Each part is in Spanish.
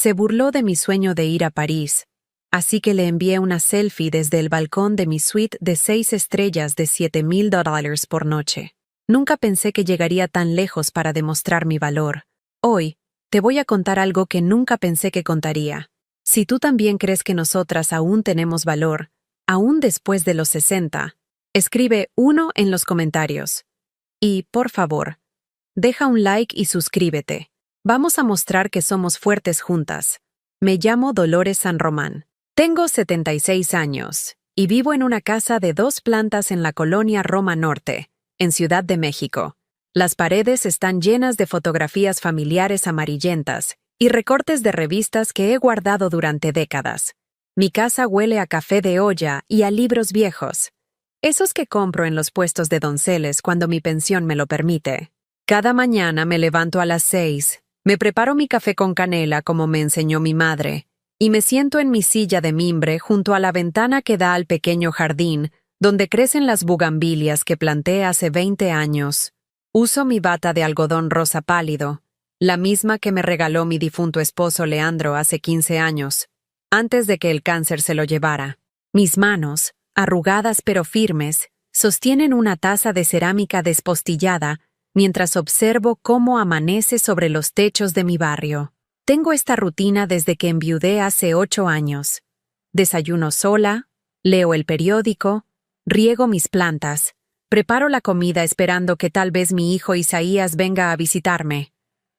Se burló de mi sueño de ir a París, así que le envié una selfie desde el balcón de mi suite de 6 estrellas de $7,000 por noche. Nunca pensé que llegaría tan lejos para demostrar mi valor. Hoy, te voy a contar algo que nunca pensé que contaría. Si tú también crees que nosotras aún tenemos valor, aún después de los 60, escribe 1 en los comentarios. Y, por favor, deja un like y suscríbete. Vamos a mostrar que somos fuertes juntas. Me llamo Dolores San Román. Tengo 76 años y vivo en una casa de 2 plantas en la colonia Roma Norte, en Ciudad de México. Las paredes están llenas de fotografías familiares amarillentas y recortes de revistas que he guardado durante décadas. Mi casa huele a café de olla y a libros viejos, esos que compro en los puestos de donceles cuando mi pensión me lo permite. Cada mañana me levanto a las 6, me preparo mi café con canela como me enseñó mi madre, y me siento en mi silla de mimbre junto a la ventana que da al pequeño jardín donde crecen las bugambilias que planté hace 20 años. Uso mi bata de algodón rosa pálido, la misma que me regaló mi difunto esposo Leandro hace 15 años, antes de que el cáncer se lo llevara. Mis manos, arrugadas pero firmes, sostienen una taza de cerámica despostillada mientras observo cómo amanece sobre los techos de mi barrio. Tengo esta rutina desde que enviudé hace 8 años. Desayuno sola, leo el periódico, riego mis plantas, preparo la comida esperando que tal vez mi hijo Isaías venga a visitarme.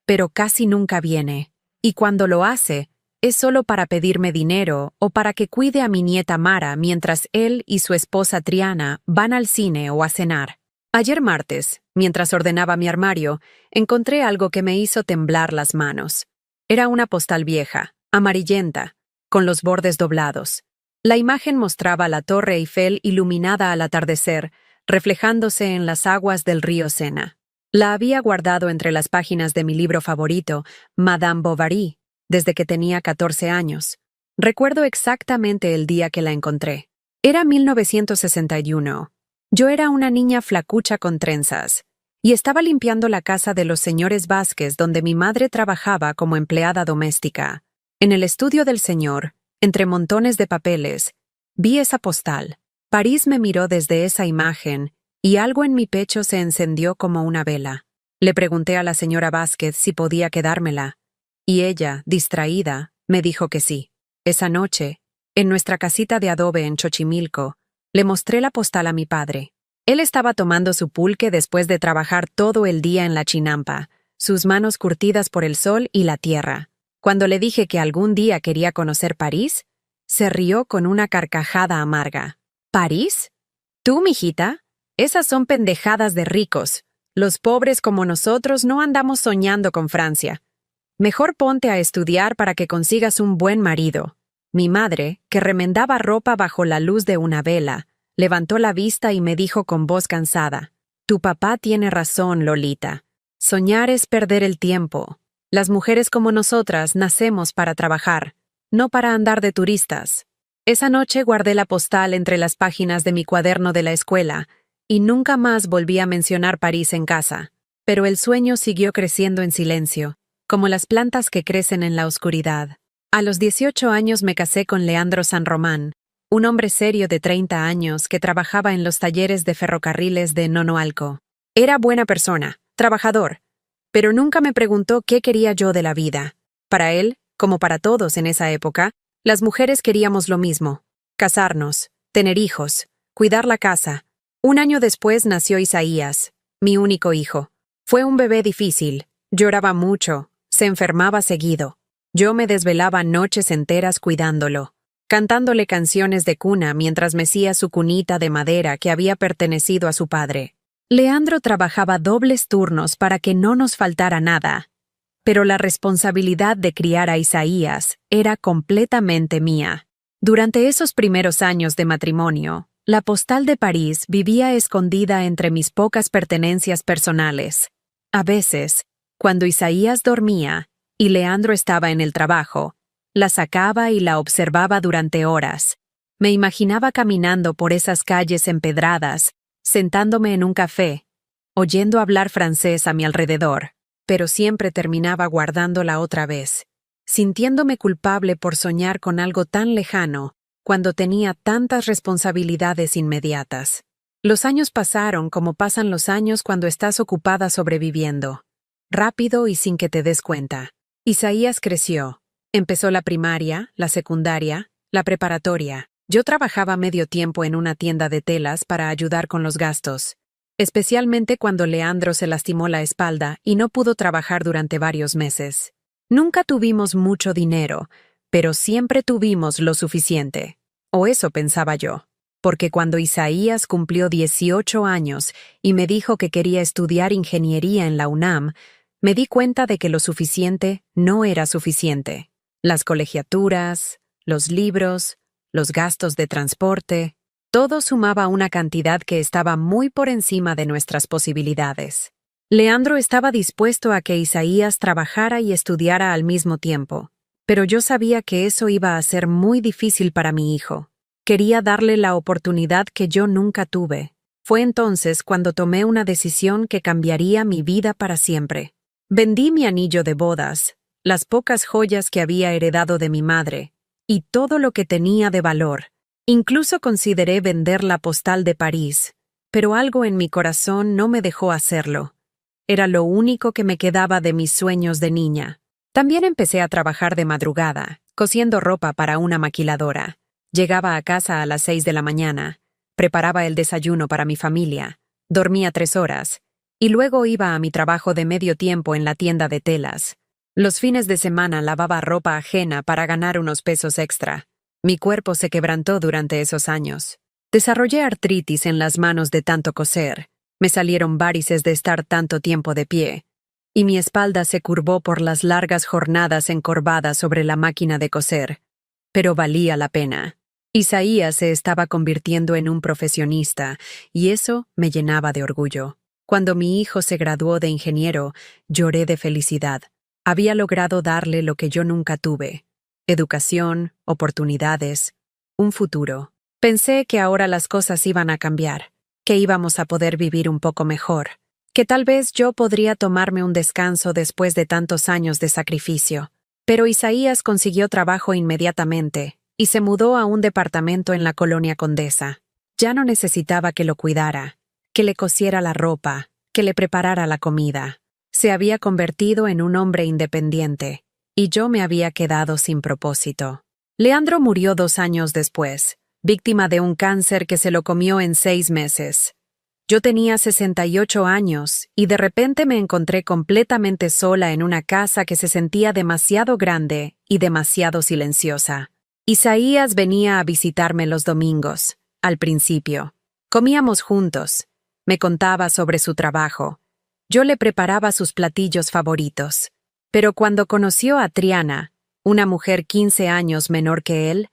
Pero casi nunca viene, y cuando lo hace, es solo para pedirme dinero o para que cuide a mi nieta Mara mientras él y su esposa Triana van al cine o a cenar. Ayer martes, mientras ordenaba mi armario, encontré algo que me hizo temblar las manos. Era una postal vieja, amarillenta, con los bordes doblados. La imagen mostraba la Torre Eiffel iluminada al atardecer, reflejándose en las aguas del río Sena. La había guardado entre las páginas de mi libro favorito, Madame Bovary, desde que tenía 14 años. Recuerdo exactamente el día que la encontré. Era 1961. Yo era una niña flacucha con trenzas, y estaba limpiando la casa de los señores Vázquez donde mi madre trabajaba como empleada doméstica. En el estudio del señor, entre montones de papeles, vi esa postal. París me miró desde esa imagen, y algo en mi pecho se encendió como una vela. Le pregunté a la señora Vázquez si podía quedármela, y ella, distraída, me dijo que sí. Esa noche, en nuestra casita de adobe en Xochimilco, le mostré la postal a mi padre. Él estaba tomando su pulque después de trabajar todo el día en la chinampa, sus manos curtidas por el sol y la tierra. Cuando le dije que algún día quería conocer París, se rió con una carcajada amarga. ¿París? ¿Tú, mijita? Esas son pendejadas de ricos. Los pobres como nosotros no andamos soñando con Francia. Mejor ponte a estudiar para que consigas un buen marido. Mi madre, que remendaba ropa bajo la luz de una vela, levantó la vista y me dijo con voz cansada: «Tu papá tiene razón, Lolita. Soñar es perder el tiempo. Las mujeres como nosotras nacemos para trabajar, no para andar de turistas». Esa noche guardé la postal entre las páginas de mi cuaderno de la escuela y nunca más volví a mencionar París en casa. Pero el sueño siguió creciendo en silencio, como las plantas que crecen en la oscuridad. A los 18 años me casé con Leandro San Román, un hombre serio de 30 años que trabajaba en los talleres de ferrocarriles de Nonoalco. Era buena persona, trabajador, pero nunca me preguntó qué quería yo de la vida. Para él, como para todos en esa época, las mujeres queríamos lo mismo: casarnos, tener hijos, cuidar la casa. Un año después nació Isaías, mi único hijo. Fue un bebé difícil, lloraba mucho, se enfermaba seguido. Yo me desvelaba noches enteras cuidándolo, cantándole canciones de cuna mientras mecía su cunita de madera que había pertenecido a su padre. Leandro trabajaba dobles turnos para que no nos faltara nada, pero la responsabilidad de criar a Isaías era completamente mía. Durante esos primeros años de matrimonio, la postal de París vivía escondida entre mis pocas pertenencias personales. A veces, cuando Isaías dormía y Leandro estaba en el trabajo, la sacaba y la observaba durante horas. Me imaginaba caminando por esas calles empedradas, sentándome en un café, oyendo hablar francés a mi alrededor, pero siempre terminaba guardándola otra vez. sintiéndome culpable por soñar con algo tan lejano cuando tenía tantas responsabilidades inmediatas. Los años pasaron como pasan los años cuando estás ocupada sobreviviendo, rápido y sin que te des cuenta. Isaías creció. Empezó la primaria, la secundaria, la preparatoria. Yo trabajaba medio tiempo en una tienda de telas para ayudar con los gastos, especialmente cuando Leandro se lastimó la espalda y no pudo trabajar durante varios meses. Nunca tuvimos mucho dinero, pero siempre tuvimos lo suficiente. O eso pensaba yo. Porque cuando Isaías cumplió 18 años y me dijo que quería estudiar ingeniería en la UNAM, me di cuenta de que lo suficiente no era suficiente. Las colegiaturas, los libros, los gastos de transporte, todo sumaba una cantidad que estaba muy por encima de nuestras posibilidades. Leandro estaba dispuesto a que Isaías trabajara y estudiara al mismo tiempo, pero yo sabía que eso iba a ser muy difícil para mi hijo. Quería darle la oportunidad que yo nunca tuve. Fue entonces cuando tomé una decisión que cambiaría mi vida para siempre. Vendí mi anillo de bodas, las pocas joyas que había heredado de mi madre, y todo lo que tenía de valor. Incluso consideré vender la postal de París, pero algo en mi corazón no me dejó hacerlo. Era lo único que me quedaba de mis sueños de niña. También empecé a trabajar de madrugada, cosiendo ropa para una maquiladora. Llegaba a casa a las 6 de la mañana, preparaba el desayuno para mi familia, dormía 3 horas, y luego iba a mi trabajo de medio tiempo en la tienda de telas. Los fines de semana lavaba ropa ajena para ganar unos pesos extra. Mi cuerpo se quebrantó durante esos años. Desarrollé artritis en las manos de tanto coser, me salieron varices de estar tanto tiempo de pie, y mi espalda se curvó por las largas jornadas encorvadas sobre la máquina de coser. Pero valía la pena. Isaías se estaba convirtiendo en un profesionista, y eso me llenaba de orgullo. Cuando mi hijo se graduó de ingeniero, lloré de felicidad. Había logrado darle lo que yo nunca tuve: educación, oportunidades, un futuro. Pensé que ahora las cosas iban a cambiar, que íbamos a poder vivir un poco mejor, que tal vez yo podría tomarme un descanso después de tantos años de sacrificio. Pero Isaías consiguió trabajo inmediatamente y se mudó a un departamento en la Colonia Condesa. Ya no necesitaba que lo cuidara, que le cosiera la ropa, que le preparara la comida. Se había convertido en un hombre independiente, y yo me había quedado sin propósito. Leandro murió 2 años después, víctima de un cáncer que se lo comió en 6 meses. Yo tenía 68 años y de repente me encontré completamente sola en una casa que se sentía demasiado grande y demasiado silenciosa. Isaías venía a visitarme los domingos, al principio. Comíamos juntos. Me contaba sobre su trabajo. Yo le preparaba sus platillos favoritos. Pero cuando conoció a Triana, una mujer 15 años menor que él,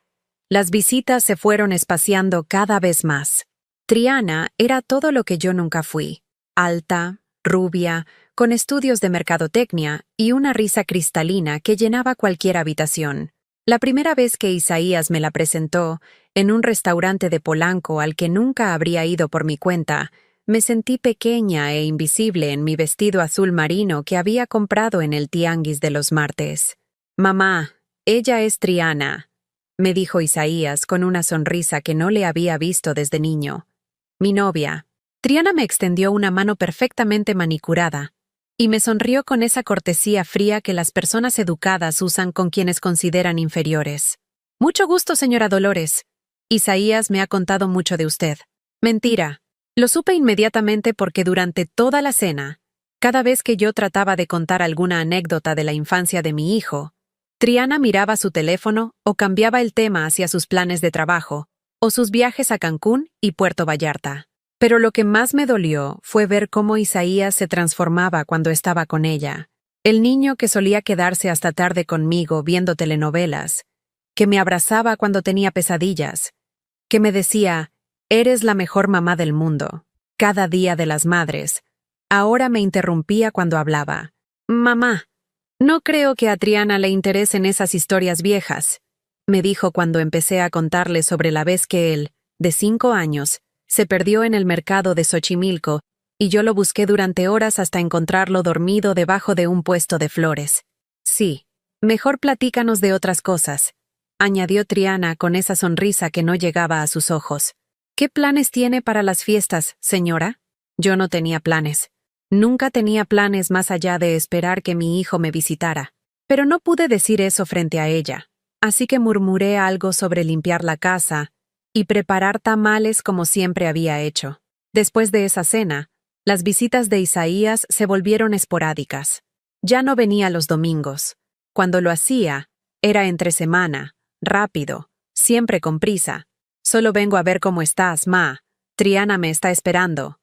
las visitas se fueron espaciando cada vez más. Triana era todo lo que yo nunca fui: alta, rubia, con estudios de mercadotecnia y una risa cristalina que llenaba cualquier habitación. La primera vez que Isaías me la presentó, en un restaurante de Polanco al que nunca habría ido por mi cuenta, me sentí pequeña e invisible en mi vestido azul marino que había comprado en el tianguis de los martes. «Mamá, ella es Triana», me dijo Isaías con una sonrisa que no le había visto desde niño. «Mi novia». Triana me extendió una mano perfectamente manicurada y me sonrió con esa cortesía fría que las personas educadas usan con quienes consideran inferiores. «Mucho gusto, señora Dolores. Isaías me ha contado mucho de usted». «Mentira». Lo supe inmediatamente porque durante toda la cena, cada vez que yo trataba de contar alguna anécdota de la infancia de mi hijo, Triana miraba su teléfono o cambiaba el tema hacia sus planes de trabajo, o sus viajes a Cancún y Puerto Vallarta. Pero lo que más me dolió fue ver cómo Isaías se transformaba cuando estaba con ella. El niño que solía quedarse hasta tarde conmigo viendo telenovelas, que me abrazaba cuando tenía pesadillas, que me decía: «Eres la mejor mamá del mundo», cada día de las madres, ahora me interrumpía cuando hablaba. «Mamá, no creo que a Triana le interesen esas historias viejas», me dijo cuando empecé a contarle sobre la vez que él, de 5 años, se perdió en el mercado de Xochimilco y yo lo busqué durante horas hasta encontrarlo dormido debajo de un puesto de flores. Sí, Mejor platícanos de otras cosas, añadió Triana con esa sonrisa que no llegaba a sus ojos. ¿Qué planes tiene para las fiestas, señora? Yo no tenía planes. Nunca tenía planes más allá de esperar que mi hijo me visitara. Pero no pude decir eso frente a ella, así que murmuré algo sobre limpiar la casa y preparar tamales como siempre había hecho. Después de esa cena, las visitas de Isaías se volvieron esporádicas. Ya no venía los domingos. Cuando lo hacía, era entre semana, rápido, siempre con prisa. Solo vengo a ver cómo estás, ma. Triana me está esperando.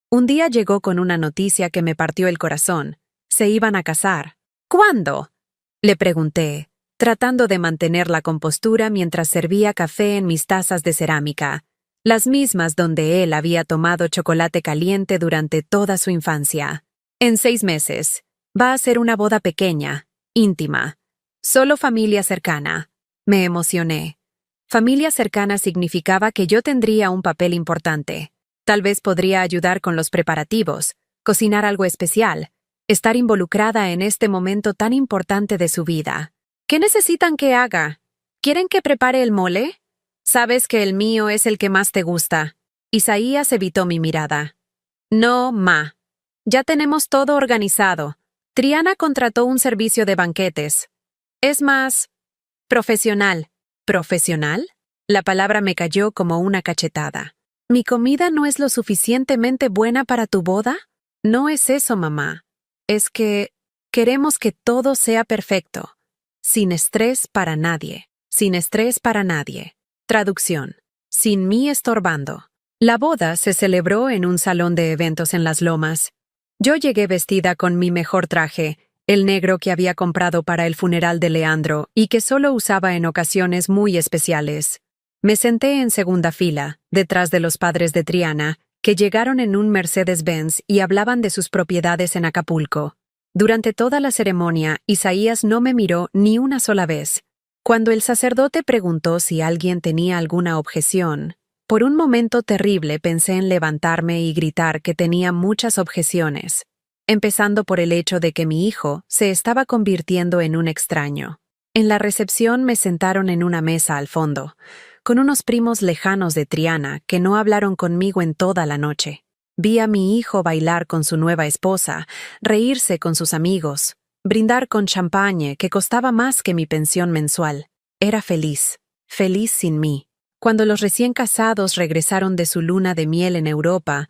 Un día llegó con una noticia que me partió el corazón. Se iban a casar. ¿Cuándo? Le pregunté, tratando de mantener la compostura mientras servía café en mis tazas de cerámica, las mismas donde él había tomado chocolate caliente durante toda su infancia. En 6 meses. Va a ser una boda pequeña, íntima. Solo familia cercana. Me emocioné. Familia cercana significaba que yo tendría un papel importante. Tal vez podría ayudar con los preparativos, cocinar algo especial, estar involucrada en este momento tan importante de su vida. ¿Qué necesitan que haga? ¿Quieren que prepare el mole? Sabes que el mío es el que más te gusta. Isaías evitó mi mirada. No, ma. Ya tenemos todo organizado. Triana contrató un servicio de banquetes. Es más profesional. ¿Profesional? La palabra me cayó como una cachetada. ¿Mi comida no es lo suficientemente buena para tu boda? No es eso, mamá. Es que queremos que todo sea perfecto. Sin estrés para nadie. Sin estrés para nadie. Traducción. Sin mí estorbando. La boda se celebró en un salón de eventos en Las Lomas. Yo llegué vestida con mi mejor traje, el negro que había comprado para el funeral de Leandro y que solo usaba en ocasiones muy especiales. Me senté en segunda fila, detrás de los padres de Triana, que llegaron en un Mercedes-Benz y hablaban de sus propiedades en Acapulco. Durante toda la ceremonia, Isaías no me miró ni una sola vez. Cuando el sacerdote preguntó si alguien tenía alguna objeción, por un momento terrible pensé en levantarme y gritar que tenía muchas objeciones, empezando por el hecho de que mi hijo se estaba convirtiendo en un extraño. En la recepción me sentaron en una mesa al fondo, con unos primos lejanos de Triana que no hablaron conmigo en toda la noche. Vi a mi hijo bailar con su nueva esposa, reírse con sus amigos, brindar con champagne que costaba más que mi pensión mensual. Era feliz, feliz sin mí. Cuando los recién casados regresaron de su luna de miel en Europa,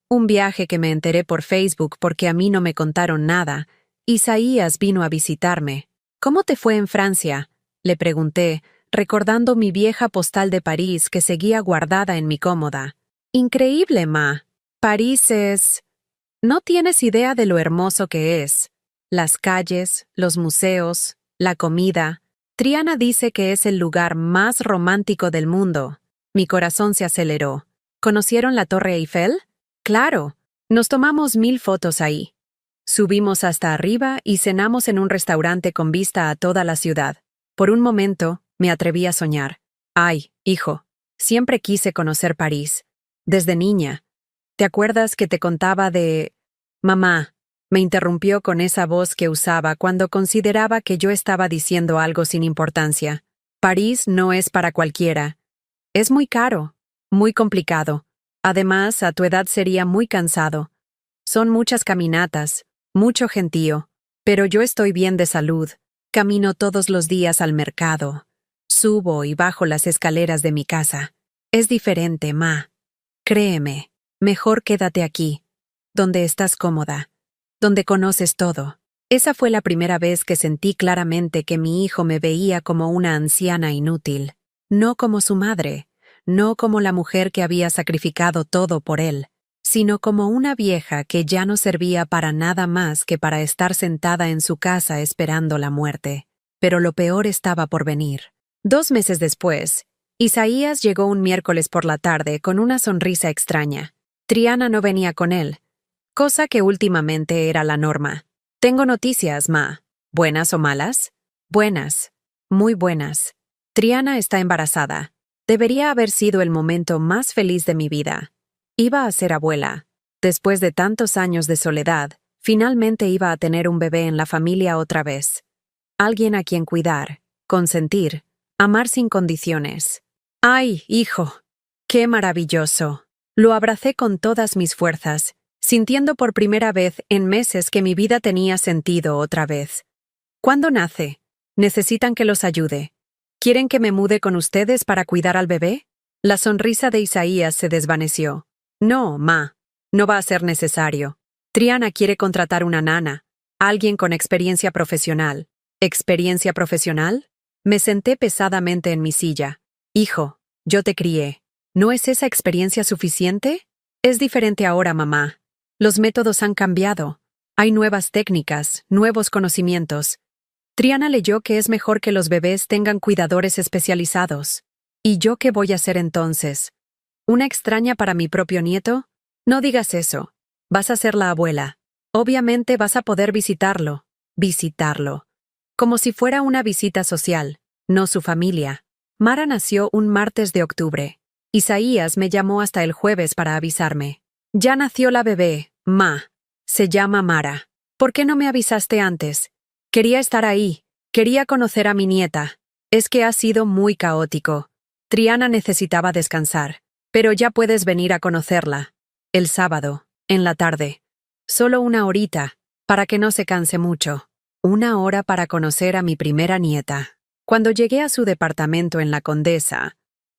un viaje que me enteré por Facebook porque a mí no me contaron nada, Isaías vino a visitarme. ¿Cómo te fue en Francia? Le pregunté, recordando mi vieja postal de París que seguía guardada en mi cómoda. Increíble, ma. París es... No tienes idea de lo hermoso que es. Las calles, los museos, la comida. Triana dice que es el lugar más romántico del mundo. Mi corazón se aceleró. ¿Conocieron la Torre Eiffel? Claro. Nos tomamos 1000 fotos ahí. Subimos hasta arriba y cenamos en un restaurante con vista a toda la ciudad. Por un momento, me atreví a soñar. Ay, hijo, siempre quise conocer París. Desde niña. ¿Te acuerdas que te contaba de... Mamá, me interrumpió con esa voz que usaba cuando consideraba que yo estaba diciendo algo sin importancia. París no es para cualquiera. Es muy caro, muy complicado. Además, a tu edad sería muy cansado. Son muchas caminatas, mucho gentío. Pero yo estoy bien de salud. Camino todos los días al mercado. Subo y bajo las escaleras de mi casa. Es diferente, ma. Créeme, mejor quédate aquí, donde estás cómoda, donde conoces todo. Esa fue la primera vez que sentí claramente que mi hijo me veía como una anciana inútil, no como su madre, no como la mujer que había sacrificado todo por él, sino como una vieja que ya no servía para nada más que para estar sentada en su casa esperando la muerte. Pero lo peor estaba por venir. 2 meses después, Isaías llegó un miércoles por la tarde con una sonrisa extraña. Triana no venía con él, cosa que últimamente era la norma. Tengo noticias, ma. ¿Buenas o malas? Buenas. Muy buenas. Triana está embarazada. Debería haber sido el momento más feliz de mi vida. Iba a ser abuela. Después de tantos años de soledad, finalmente iba a tener un bebé en la familia otra vez. alguien a quien cuidar, consentir, amar sin condiciones. ¡Ay, hijo! ¡Qué maravilloso! Lo abracé con todas mis fuerzas, sintiendo por primera vez en meses que mi vida tenía sentido otra vez. ¿Cuándo nace? ¿Necesitan que los ayude? ¿Quieren que me mude con ustedes para cuidar al bebé? La sonrisa de Isaías se desvaneció. No, ma. No va a ser necesario. Triana quiere contratar una nana, alguien con experiencia profesional. ¿Experiencia profesional? Me senté pesadamente en mi silla. Hijo, yo te crié. ¿No es esa experiencia suficiente? Es diferente ahora, mamá. Los métodos han cambiado. Hay nuevas técnicas, nuevos conocimientos. Triana leyó que es mejor que los bebés tengan cuidadores especializados. ¿Y yo qué voy a hacer entonces? ¿Una extraña para mi propio nieto? No digas eso. Vas a ser la abuela. Obviamente vas a poder visitarlo. Visitarlo. Como si fuera una visita social, no su familia. Mara nació un martes de octubre. Isaías me llamó hasta el jueves para avisarme. Ya nació la bebé, ma. Se llama Mara. ¿Por qué no me avisaste antes? Quería estar ahí. Quería conocer a mi nieta. Es que ha sido muy caótico. Triana necesitaba descansar. Pero ya puedes venir a conocerla. El sábado, en la tarde. Solo una horita, para que no se canse mucho. Una hora para conocer a mi primera nieta. Cuando llegué a su departamento en La Condesa,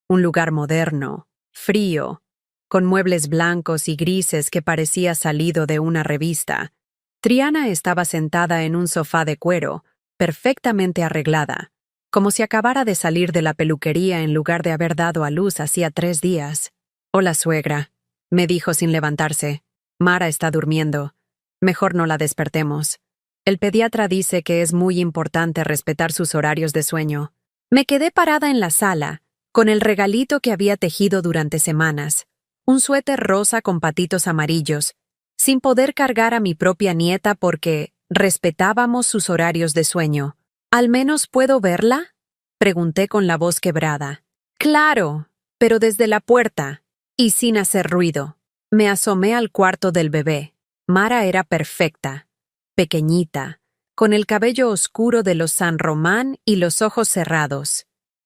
un lugar moderno, frío, con muebles blancos y grises que parecía salido de una revista, Triana estaba sentada en un sofá de cuero, perfectamente arreglada, como si acabara de salir de la peluquería en lugar de haber dado a luz hacía 3 días. «Hola, suegra», me dijo sin levantarse. «Mara está durmiendo. Mejor no la despertemos. El pediatra dice que es muy importante respetar sus horarios de sueño». Me quedé parada en la sala, con el regalito que había tejido durante semanas, un suéter rosa con patitos amarillos, sin poder cargar a mi propia nieta porque respetábamos sus horarios de sueño. «¿Al menos puedo verla?», pregunté con la voz quebrada. «Claro, pero desde la puerta», y sin hacer ruido. Me asomé al cuarto del bebé. Mara era perfecta, pequeñita, con el cabello oscuro de los San Román y los ojos cerrados.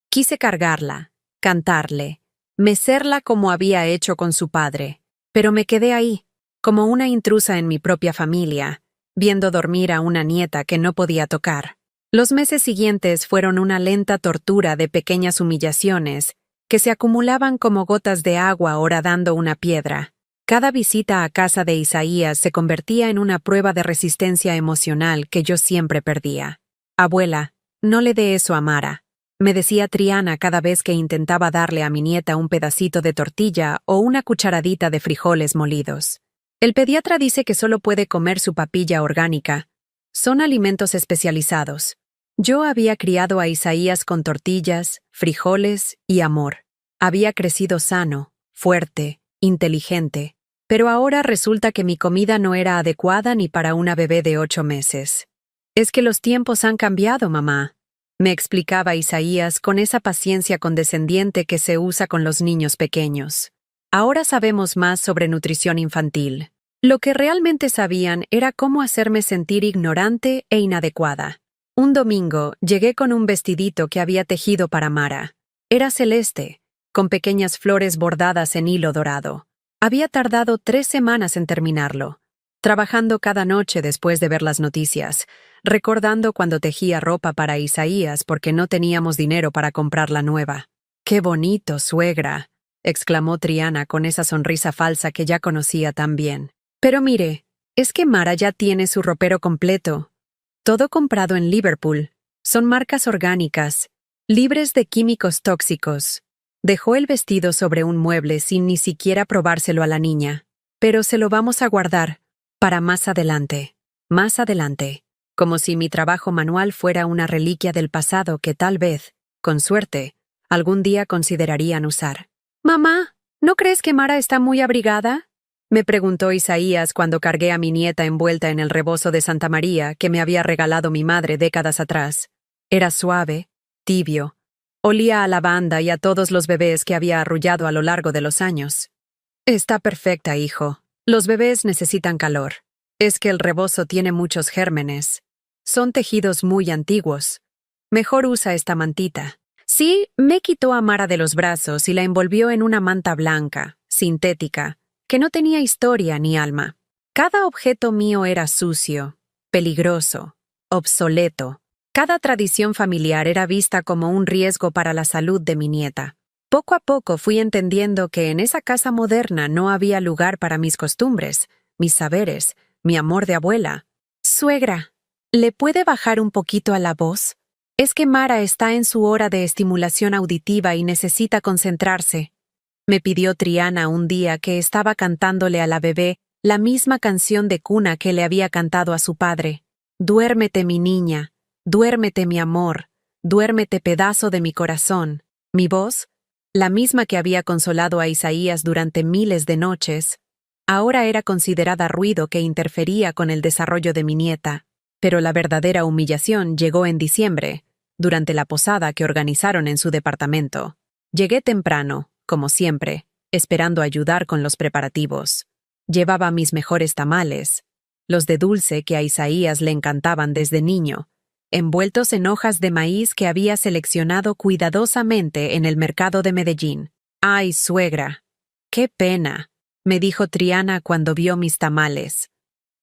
Quise cargarla, cantarle, mecerla como había hecho con su padre, pero me quedé ahí, como una intrusa en mi propia familia, viendo dormir a una nieta que no podía tocar. Los meses siguientes fueron una lenta tortura de pequeñas humillaciones que se acumulaban como gotas de agua horadando una piedra. Cada visita a casa de Isaías se convertía en una prueba de resistencia emocional que yo siempre perdía. «Abuela, no le dé eso a Mara», me decía Triana cada vez que intentaba darle a mi nieta un pedacito de tortilla o una cucharadita de frijoles molidos. «El pediatra dice que solo puede comer su papilla orgánica. Son alimentos especializados». Yo había criado a Isaías con tortillas, frijoles y amor. Había crecido sano, fuerte, inteligente, pero ahora resulta que mi comida no era adecuada ni para una bebé de 8 meses. «Es que los tiempos han cambiado, mamá», me explicaba Isaías con esa paciencia condescendiente que se usa con los niños pequeños. Ahora sabemos más sobre nutrición infantil. Lo que realmente sabían era cómo hacerme sentir ignorante e inadecuada. Un domingo llegué con un vestidito que había tejido para Mara. Era celeste, con pequeñas flores bordadas en hilo dorado. Había tardado 3 semanas en terminarlo, trabajando cada noche después de ver las noticias, recordando cuando tejía ropa para Isaías porque no teníamos dinero para comprar la nueva. «¡Qué bonito, suegra!», exclamó Triana con esa sonrisa falsa que ya conocía tan bien. «Pero mire, es que Mara ya tiene su ropero completo. Todo comprado en Liverpool. Son marcas orgánicas, libres de químicos tóxicos». Dejó el vestido sobre un mueble sin ni siquiera probárselo a la niña. «Pero se lo vamos a guardar para más adelante, como si mi trabajo manual fuera una reliquia del pasado que tal vez, con suerte, algún día considerarían usar». «Mamá, ¿no crees que Mara está muy abrigada?», me preguntó Isaías cuando cargué a mi nieta envuelta en el rebozo de Santa María que me había regalado mi madre décadas atrás. Era suave, tibio, olía a lavanda y a todos los bebés que había arrullado a lo largo de los años. «Está perfecta, hijo. Los bebés necesitan calor. Es que el rebozo tiene muchos gérmenes». Son tejidos muy antiguos. Mejor usa esta mantita. Sí, me quitó a Mara de los brazos y la envolvió en una manta blanca, sintética, que no tenía historia ni alma. Cada objeto mío era sucio, peligroso, obsoleto. Cada tradición familiar era vista como un riesgo para la salud de mi nieta. Poco a poco fui entendiendo que en esa casa moderna no había lugar para mis costumbres, mis saberes, mi amor de abuela. Suegra, ¿le puede bajar un poquito a la voz? Es que Mara está en su hora de estimulación auditiva y necesita concentrarse. Me pidió Triana un día que estaba cantándole a la bebé la misma canción de cuna que le había cantado a su padre. Duérmete, mi niña, duérmete, mi amor, duérmete, pedazo de mi corazón. Mi voz, la misma que había consolado a Isaías durante miles de noches, ahora era considerada ruido que interfería con el desarrollo de mi nieta. Pero la verdadera humillación llegó en diciembre, durante la posada que organizaron en su departamento. Llegué temprano, como siempre, esperando ayudar con los preparativos. Llevaba mis mejores tamales, los de dulce que a Isaías le encantaban desde niño, envueltos en hojas de maíz que había seleccionado cuidadosamente en el mercado de Medellín. ¡Ay, suegra! ¡Qué pena!, me dijo Triana cuando vio mis tamales.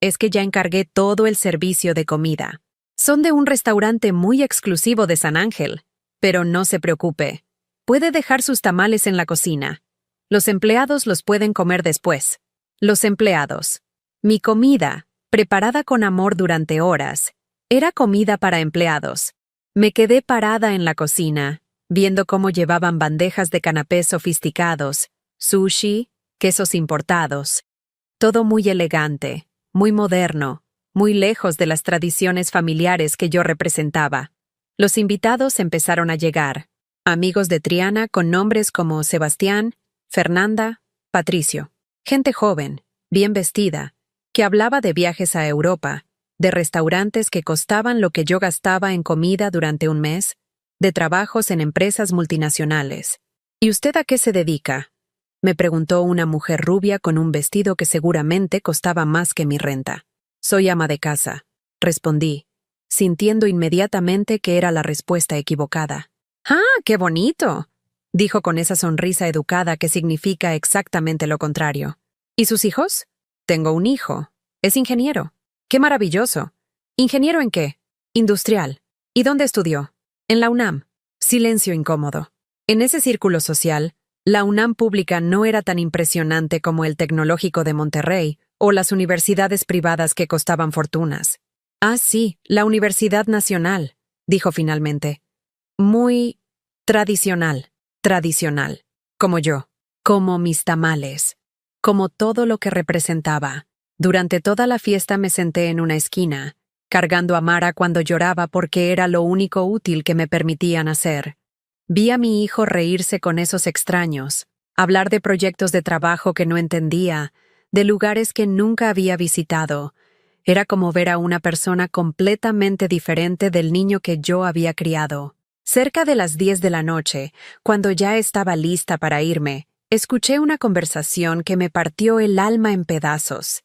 Es que ya encargué todo el servicio de comida. Son de un restaurante muy exclusivo de San Ángel, pero no se preocupe. Puede dejar sus tamales en la cocina. Los empleados los pueden comer después. Los empleados. Mi comida, preparada con amor durante horas, era comida para empleados. Me quedé parada en la cocina, viendo cómo llevaban bandejas de canapés sofisticados, sushi, quesos importados. Todo muy elegante, muy moderno, muy lejos de las tradiciones familiares que yo representaba. Los invitados empezaron a llegar, amigos de Triana con nombres como Sebastián, Fernanda, Patricio. Gente joven, bien vestida, que hablaba de viajes a Europa, de restaurantes que costaban lo que yo gastaba en comida durante un mes, de trabajos en empresas multinacionales. ¿Y usted a qué se dedica?, me preguntó una mujer rubia con un vestido que seguramente costaba más que mi renta. Soy ama de casa, respondí, sintiendo inmediatamente que era la respuesta equivocada. ¡Ah, qué bonito!, dijo con esa sonrisa educada que significa exactamente lo contrario. ¿Y sus hijos? Tengo un hijo. Es ingeniero. ¡Qué maravilloso! ¿Ingeniero en qué? Industrial. ¿Y dónde estudió? En la UNAM. Silencio incómodo. En ese círculo social, la UNAM pública no era tan impresionante como el Tecnológico de Monterrey o las universidades privadas que costaban fortunas. Ah, sí, la Universidad Nacional, dijo finalmente. Muy tradicional, como yo, como mis tamales, como todo lo que representaba. Durante toda la fiesta me senté en una esquina, cargando a Mara cuando lloraba porque era lo único útil que me permitían hacer. Vi a mi hijo reírse con esos extraños, hablar de proyectos de trabajo que no entendía, de lugares que nunca había visitado. Era como ver a una persona completamente diferente del niño que yo había criado. Cerca de las 10 de la noche, cuando ya estaba lista para irme, escuché una conversación que me partió el alma en pedazos.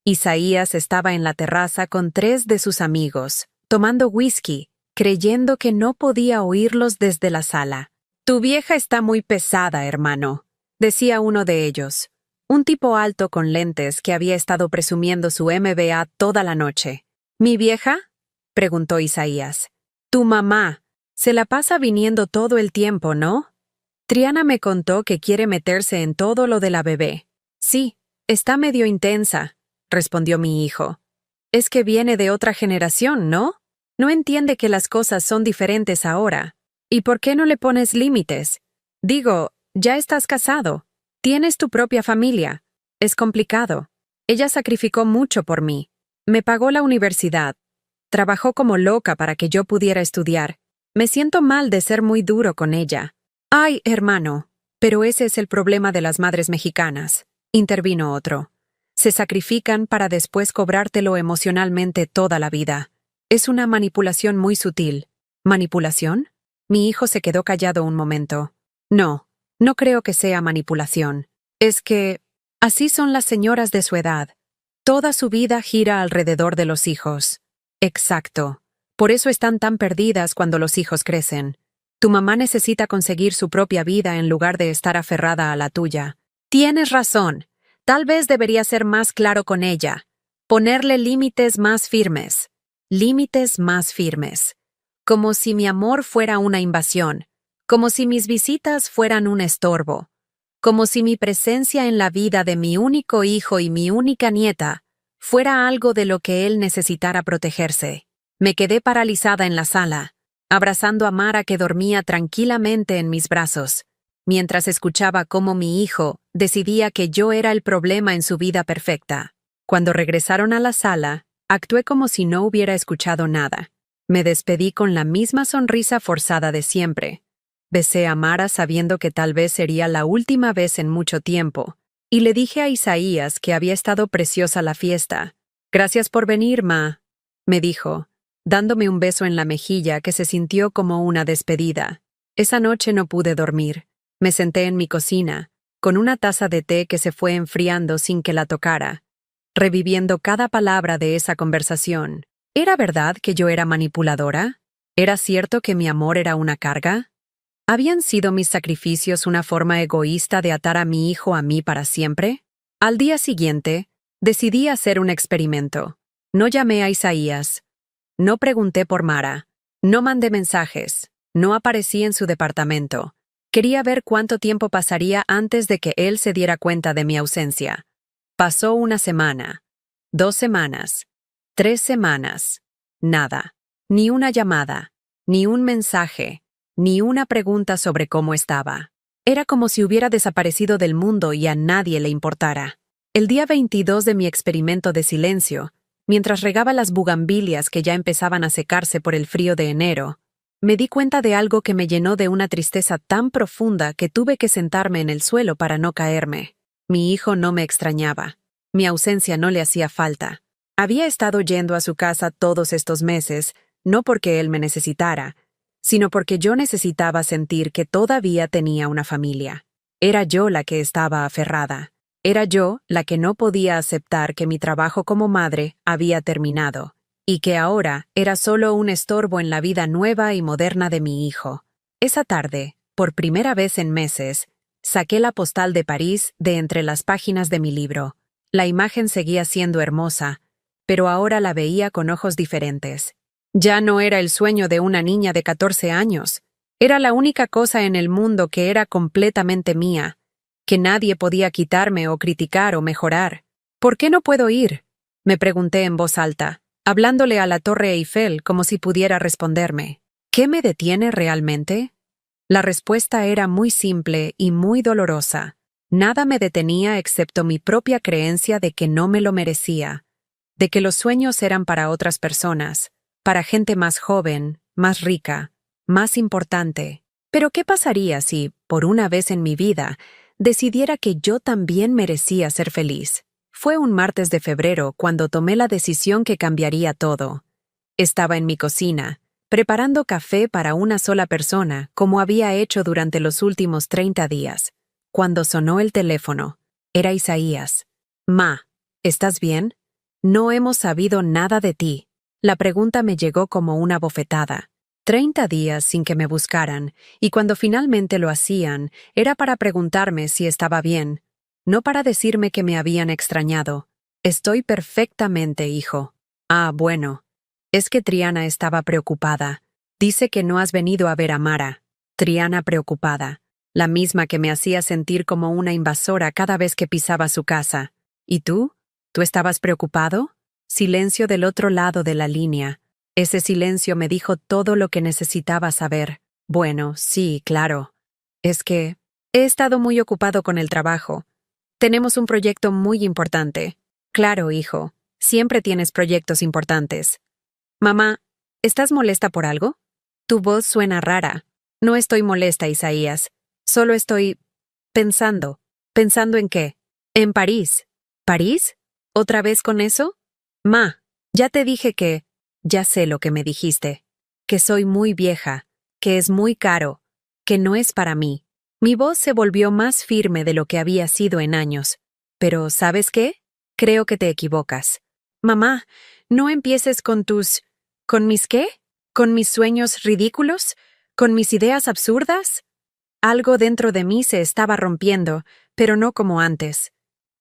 Isaías estaba en la terraza con 3 de sus amigos, tomando whisky, creyendo que no podía oírlos desde la sala. «Tu vieja está muy pesada, hermano», decía uno de ellos, un tipo alto con lentes que había estado presumiendo su MBA toda la noche. «¿Mi vieja?», preguntó Isaías. «Tu mamá. Se la pasa viniendo todo el tiempo, ¿no? Triana me contó que quiere meterse en todo lo de la bebé». «Sí, está medio intensa», respondió mi hijo. «Es que viene de otra generación, ¿no? No entiende que las cosas son diferentes ahora. ¿Y por qué no le pones límites? Digo, ya estás casado. Tienes tu propia familia. Es complicado. Ella sacrificó mucho por mí. Me pagó la universidad. Trabajó como loca para que yo pudiera estudiar. Me siento mal de ser muy duro con ella». «Ay, hermano, pero ese es el problema de las madres mexicanas», intervino otro. «Se sacrifican para después cobrártelo emocionalmente toda la vida. Es una manipulación muy sutil». «¿Manipulación?». Mi hijo se quedó callado un momento. «No, no creo que sea manipulación. Es que así son las señoras de su edad. Toda su vida gira alrededor de los hijos». «Exacto. Por eso están tan perdidas cuando los hijos crecen. Tu mamá necesita conseguir su propia vida en lugar de estar aferrada a la tuya. Tienes razón. Tal vez debería ser más claro con ella. Ponerle límites más firmes. Límites más firmes. Como si mi amor fuera una invasión. Como si mis visitas fueran un estorbo. Como si mi presencia en la vida de mi único hijo y mi única nieta fuera algo de lo que él necesitara protegerse. Me quedé paralizada en la sala, abrazando a Mara que dormía tranquilamente en mis brazos, mientras escuchaba cómo mi hijo decidía que yo era el problema en su vida perfecta. Cuando regresaron a la sala, actué como si no hubiera escuchado nada. Me despedí con la misma sonrisa forzada de siempre. Besé a Mara sabiendo que tal vez sería la última vez en mucho tiempo, y le dije a Isaías que había estado preciosa la fiesta. «Gracias por venir, Ma», me dijo, dándome un beso en la mejilla que se sintió como una despedida. Esa noche no pude dormir. Me senté en mi cocina, con una taza de té que se fue enfriando sin que la tocara, reviviendo cada palabra de esa conversación. ¿Era verdad que yo era manipuladora? ¿Era cierto que mi amor era una carga? ¿Habían sido mis sacrificios una forma egoísta de atar a mi hijo a mí para siempre? Al día siguiente, decidí hacer un experimento. No llamé a Isaías. No pregunté por Mara. No mandé mensajes. No aparecí en su departamento. Quería ver cuánto tiempo pasaría antes de que él se diera cuenta de mi ausencia. Pasó una semana, 2 semanas, 3 semanas. Nada. Ni una llamada, ni un mensaje, ni una pregunta sobre cómo estaba. Era como si hubiera desaparecido del mundo y a nadie le importara. El día 22 de mi experimento de silencio, mientras regaba las bugambilias que ya empezaban a secarse por el frío de enero, me di cuenta de algo que me llenó de una tristeza tan profunda que tuve que sentarme en el suelo para no caerme. Mi hijo no me extrañaba. Mi ausencia no le hacía falta. Había estado yendo a su casa todos estos meses, no porque él me necesitara, sino porque yo necesitaba sentir que todavía tenía una familia. Era yo la que estaba aferrada. Era yo la que no podía aceptar que mi trabajo como madre había terminado, y que ahora era solo un estorbo en la vida nueva y moderna de mi hijo. Esa tarde, por primera vez en meses, saqué la postal de París de entre las páginas de mi libro. La imagen seguía siendo hermosa, pero ahora la veía con ojos diferentes. Ya no era el sueño de una niña de 14 años. Era la única cosa en el mundo que era completamente mía, que nadie podía quitarme o criticar o mejorar. ¿Por qué no puedo ir?, me pregunté en voz alta, hablándole a la Torre Eiffel como si pudiera responderme. ¿Qué me detiene realmente? La respuesta era muy simple y muy dolorosa. Nada me detenía excepto mi propia creencia de que no me lo merecía, de que los sueños eran para otras personas, para gente más joven, más rica, más importante. Pero ¿qué pasaría si, por una vez en mi vida, decidiera que yo también merecía ser feliz? Fue un martes de febrero cuando tomé la decisión que cambiaría todo. Estaba en mi cocina, preparando café para una sola persona, como había hecho durante los últimos 30 días, cuando sonó el teléfono. Era Isaías. «Ma, ¿estás bien? No hemos sabido nada de ti». La pregunta me llegó como una bofetada. 30 días sin que me buscaran, y cuando finalmente lo hacían, era para preguntarme si estaba bien, no para decirme que me habían extrañado. «Estoy perfectamente, hijo». «Ah, bueno. Es que Triana estaba preocupada. Dice que no has venido a ver a Mara». Triana preocupada, la misma que me hacía sentir como una invasora cada vez que pisaba su casa. «¿Y tú? ¿Tú estabas preocupado?» Silencio del otro lado de la línea. Ese silencio me dijo todo lo que necesitaba saber. «Bueno, sí, claro. Es que he estado muy ocupado con el trabajo. Tenemos un proyecto muy importante». «Claro, hijo. Siempre tienes proyectos importantes». «Mamá, ¿estás molesta por algo?» «Tu voz suena rara». «No estoy molesta, Isaías. Solo estoy pensando». «¿Pensando en qué?» «En París». «¿París? ¿Otra vez con eso?» «Ma, ya te dije que...» «Ya sé lo que me dijiste. Que soy muy vieja, que es muy caro, que no es para mí». Mi voz se volvió más firme de lo que había sido en años. «Pero, ¿sabes qué? Creo que te equivocas». «Mamá, no empieces con tus... ¿Con mis qué?» ¿Con mis sueños ridículos? ¿Con mis ideas absurdas? Algo dentro de mí se estaba rompiendo, pero no como antes.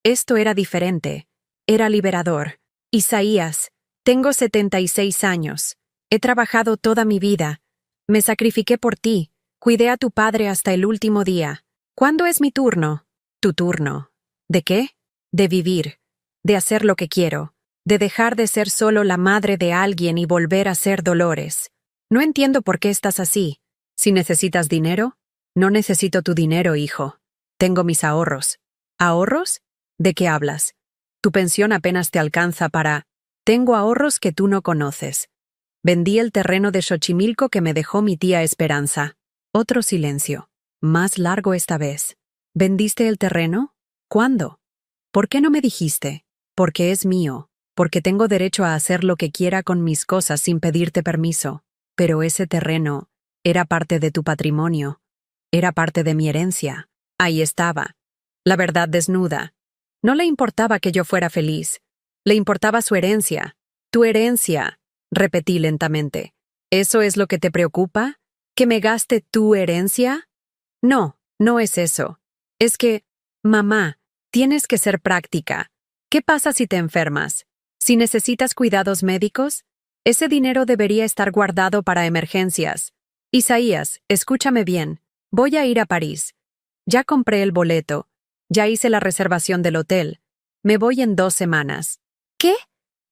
Esto era diferente. Era liberador. Isaías, tengo 76 años. He trabajado toda mi vida. Me sacrifiqué por ti. Cuidé a tu padre hasta el último día. ¿Cuándo es mi turno? Tu turno. ¿De qué? De vivir. De hacer lo que quiero. De dejar de ser solo la madre de alguien y volver a ser Dolores. No entiendo por qué estás así. Si necesitas dinero, no necesito tu dinero, hijo. Tengo mis ahorros. ¿Ahorros? ¿De qué hablas? Tu pensión apenas te alcanza para... Tengo ahorros que tú no conoces. Vendí el terreno de Xochimilco que me dejó mi tía Esperanza. Otro silencio. Más largo esta vez. ¿Vendiste el terreno? ¿Cuándo? ¿Por qué no me dijiste? Porque es mío. Porque tengo derecho a hacer lo que quiera con mis cosas sin pedirte permiso. Pero ese terreno era parte de tu patrimonio. Era parte de mi herencia. Ahí estaba. La verdad desnuda. No le importaba que yo fuera feliz. Le importaba su herencia. Tu herencia, repetí lentamente. ¿Eso es lo que te preocupa? ¿Que me gaste tu herencia? No, no es eso. Es que, mamá, tienes que ser práctica. ¿Qué pasa si te enfermas? ¿Si necesitas cuidados médicos? Ese dinero debería estar guardado para emergencias. Isaías, escúchame bien. Voy a ir a París. Ya compré el boleto. Ya hice la reservación del hotel. Me voy en 2 semanas. ¿Qué?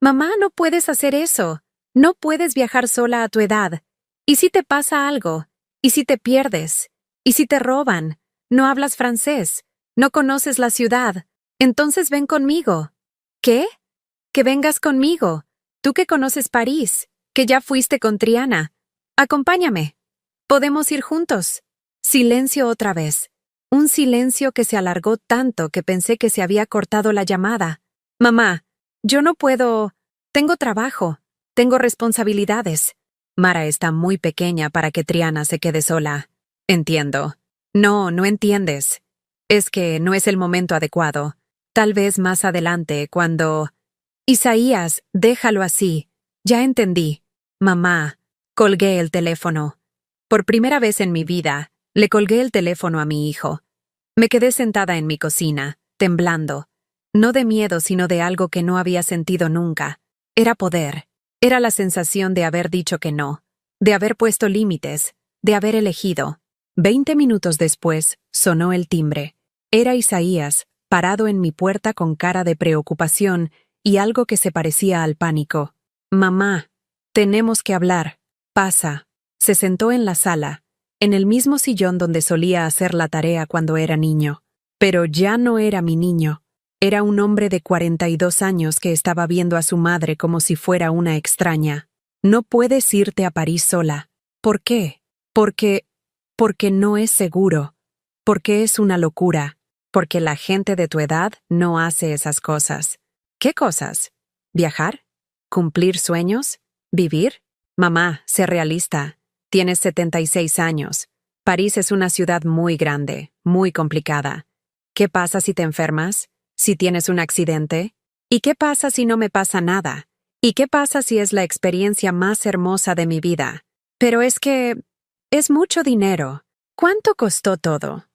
Mamá, no puedes hacer eso. No puedes viajar sola a tu edad. ¿Y si te pasa algo? ¿Y si te pierdes? ¿Y si te roban? No hablas francés. No conoces la ciudad. Entonces ven conmigo. ¿Qué? Que vengas conmigo. Tú que conoces París, que ya fuiste con Triana. Acompáñame. Podemos ir juntos. Silencio otra vez. Un silencio que se alargó tanto que pensé que se había cortado la llamada. Mamá, yo no puedo... Tengo trabajo. Tengo responsabilidades. Mara está muy pequeña para que Triana se quede sola. Entiendo. No, no entiendes. Es que no es el momento adecuado. Tal vez más adelante, cuando... Isaías, déjalo así. Ya entendí. Mamá, colgué el teléfono. Por primera vez en mi vida, le colgué el teléfono a mi hijo. Me quedé sentada en mi cocina, temblando. No de miedo, sino de algo que no había sentido nunca. Era poder. Era la sensación de haber dicho que no. De haber puesto límites. De haber elegido. 20 minutos después, sonó el timbre. Era Isaías, parado en mi puerta con cara de preocupación y algo que se parecía al pánico. Mamá, tenemos que hablar. Pasa. Se sentó en la sala, en el mismo sillón donde solía hacer la tarea cuando era niño. Pero ya no era mi niño. Era un hombre de 42 años que estaba viendo a su madre como si fuera una extraña. No puedes irte a París sola. ¿Por qué? Porque no es seguro. Porque es una locura. Porque la gente de tu edad no hace esas cosas. ¿Qué cosas? ¿Viajar? ¿Cumplir sueños? ¿Vivir? Mamá, sé realista. Tienes 76 años. París es una ciudad muy grande, muy complicada. ¿Qué pasa si te enfermas? ¿Si tienes un accidente? ¿Y qué pasa si no me pasa nada? ¿Y qué pasa si es la experiencia más hermosa de mi vida? Pero es que... es mucho dinero. ¿Cuánto costó todo?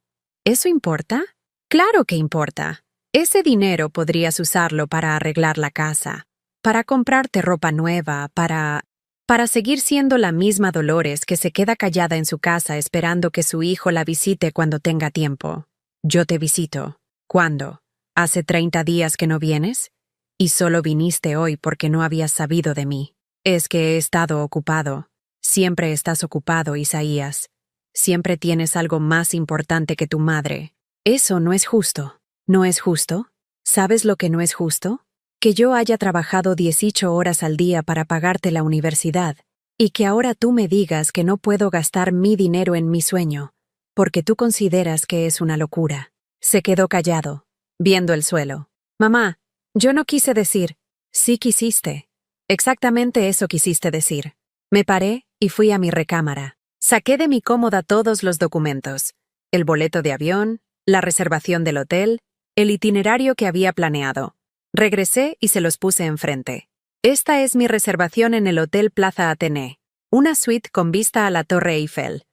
¿Eso importa? Claro que importa. Ese dinero podrías usarlo para arreglar la casa, para comprarte ropa nueva, para seguir siendo la misma Dolores que se queda callada en su casa esperando que su hijo la visite cuando tenga tiempo. Yo te visito. ¿Cuándo? ¿Hace 30 días que no vienes? Y solo viniste hoy porque no habías sabido de mí. Es que he estado ocupado. Siempre estás ocupado, Isaías. Siempre tienes algo más importante que tu madre. Eso no es justo. ¿No es justo? ¿Sabes lo que no es justo? Que yo haya trabajado 18 horas al día para pagarte la universidad, y que ahora tú me digas que no puedo gastar mi dinero en mi sueño, porque tú consideras que es una locura. Se quedó callado, viendo el suelo. Mamá, yo no quise decir. Sí quisiste. Exactamente eso quisiste decir. Me paré y fui a mi recámara. Saqué de mi cómoda todos los documentos. El boleto de avión, la reservación del hotel, el itinerario que había planeado. Regresé y se los puse enfrente. Esta es mi reservación en el Hotel Plaza Athénée. Una suite con vista a la Torre Eiffel.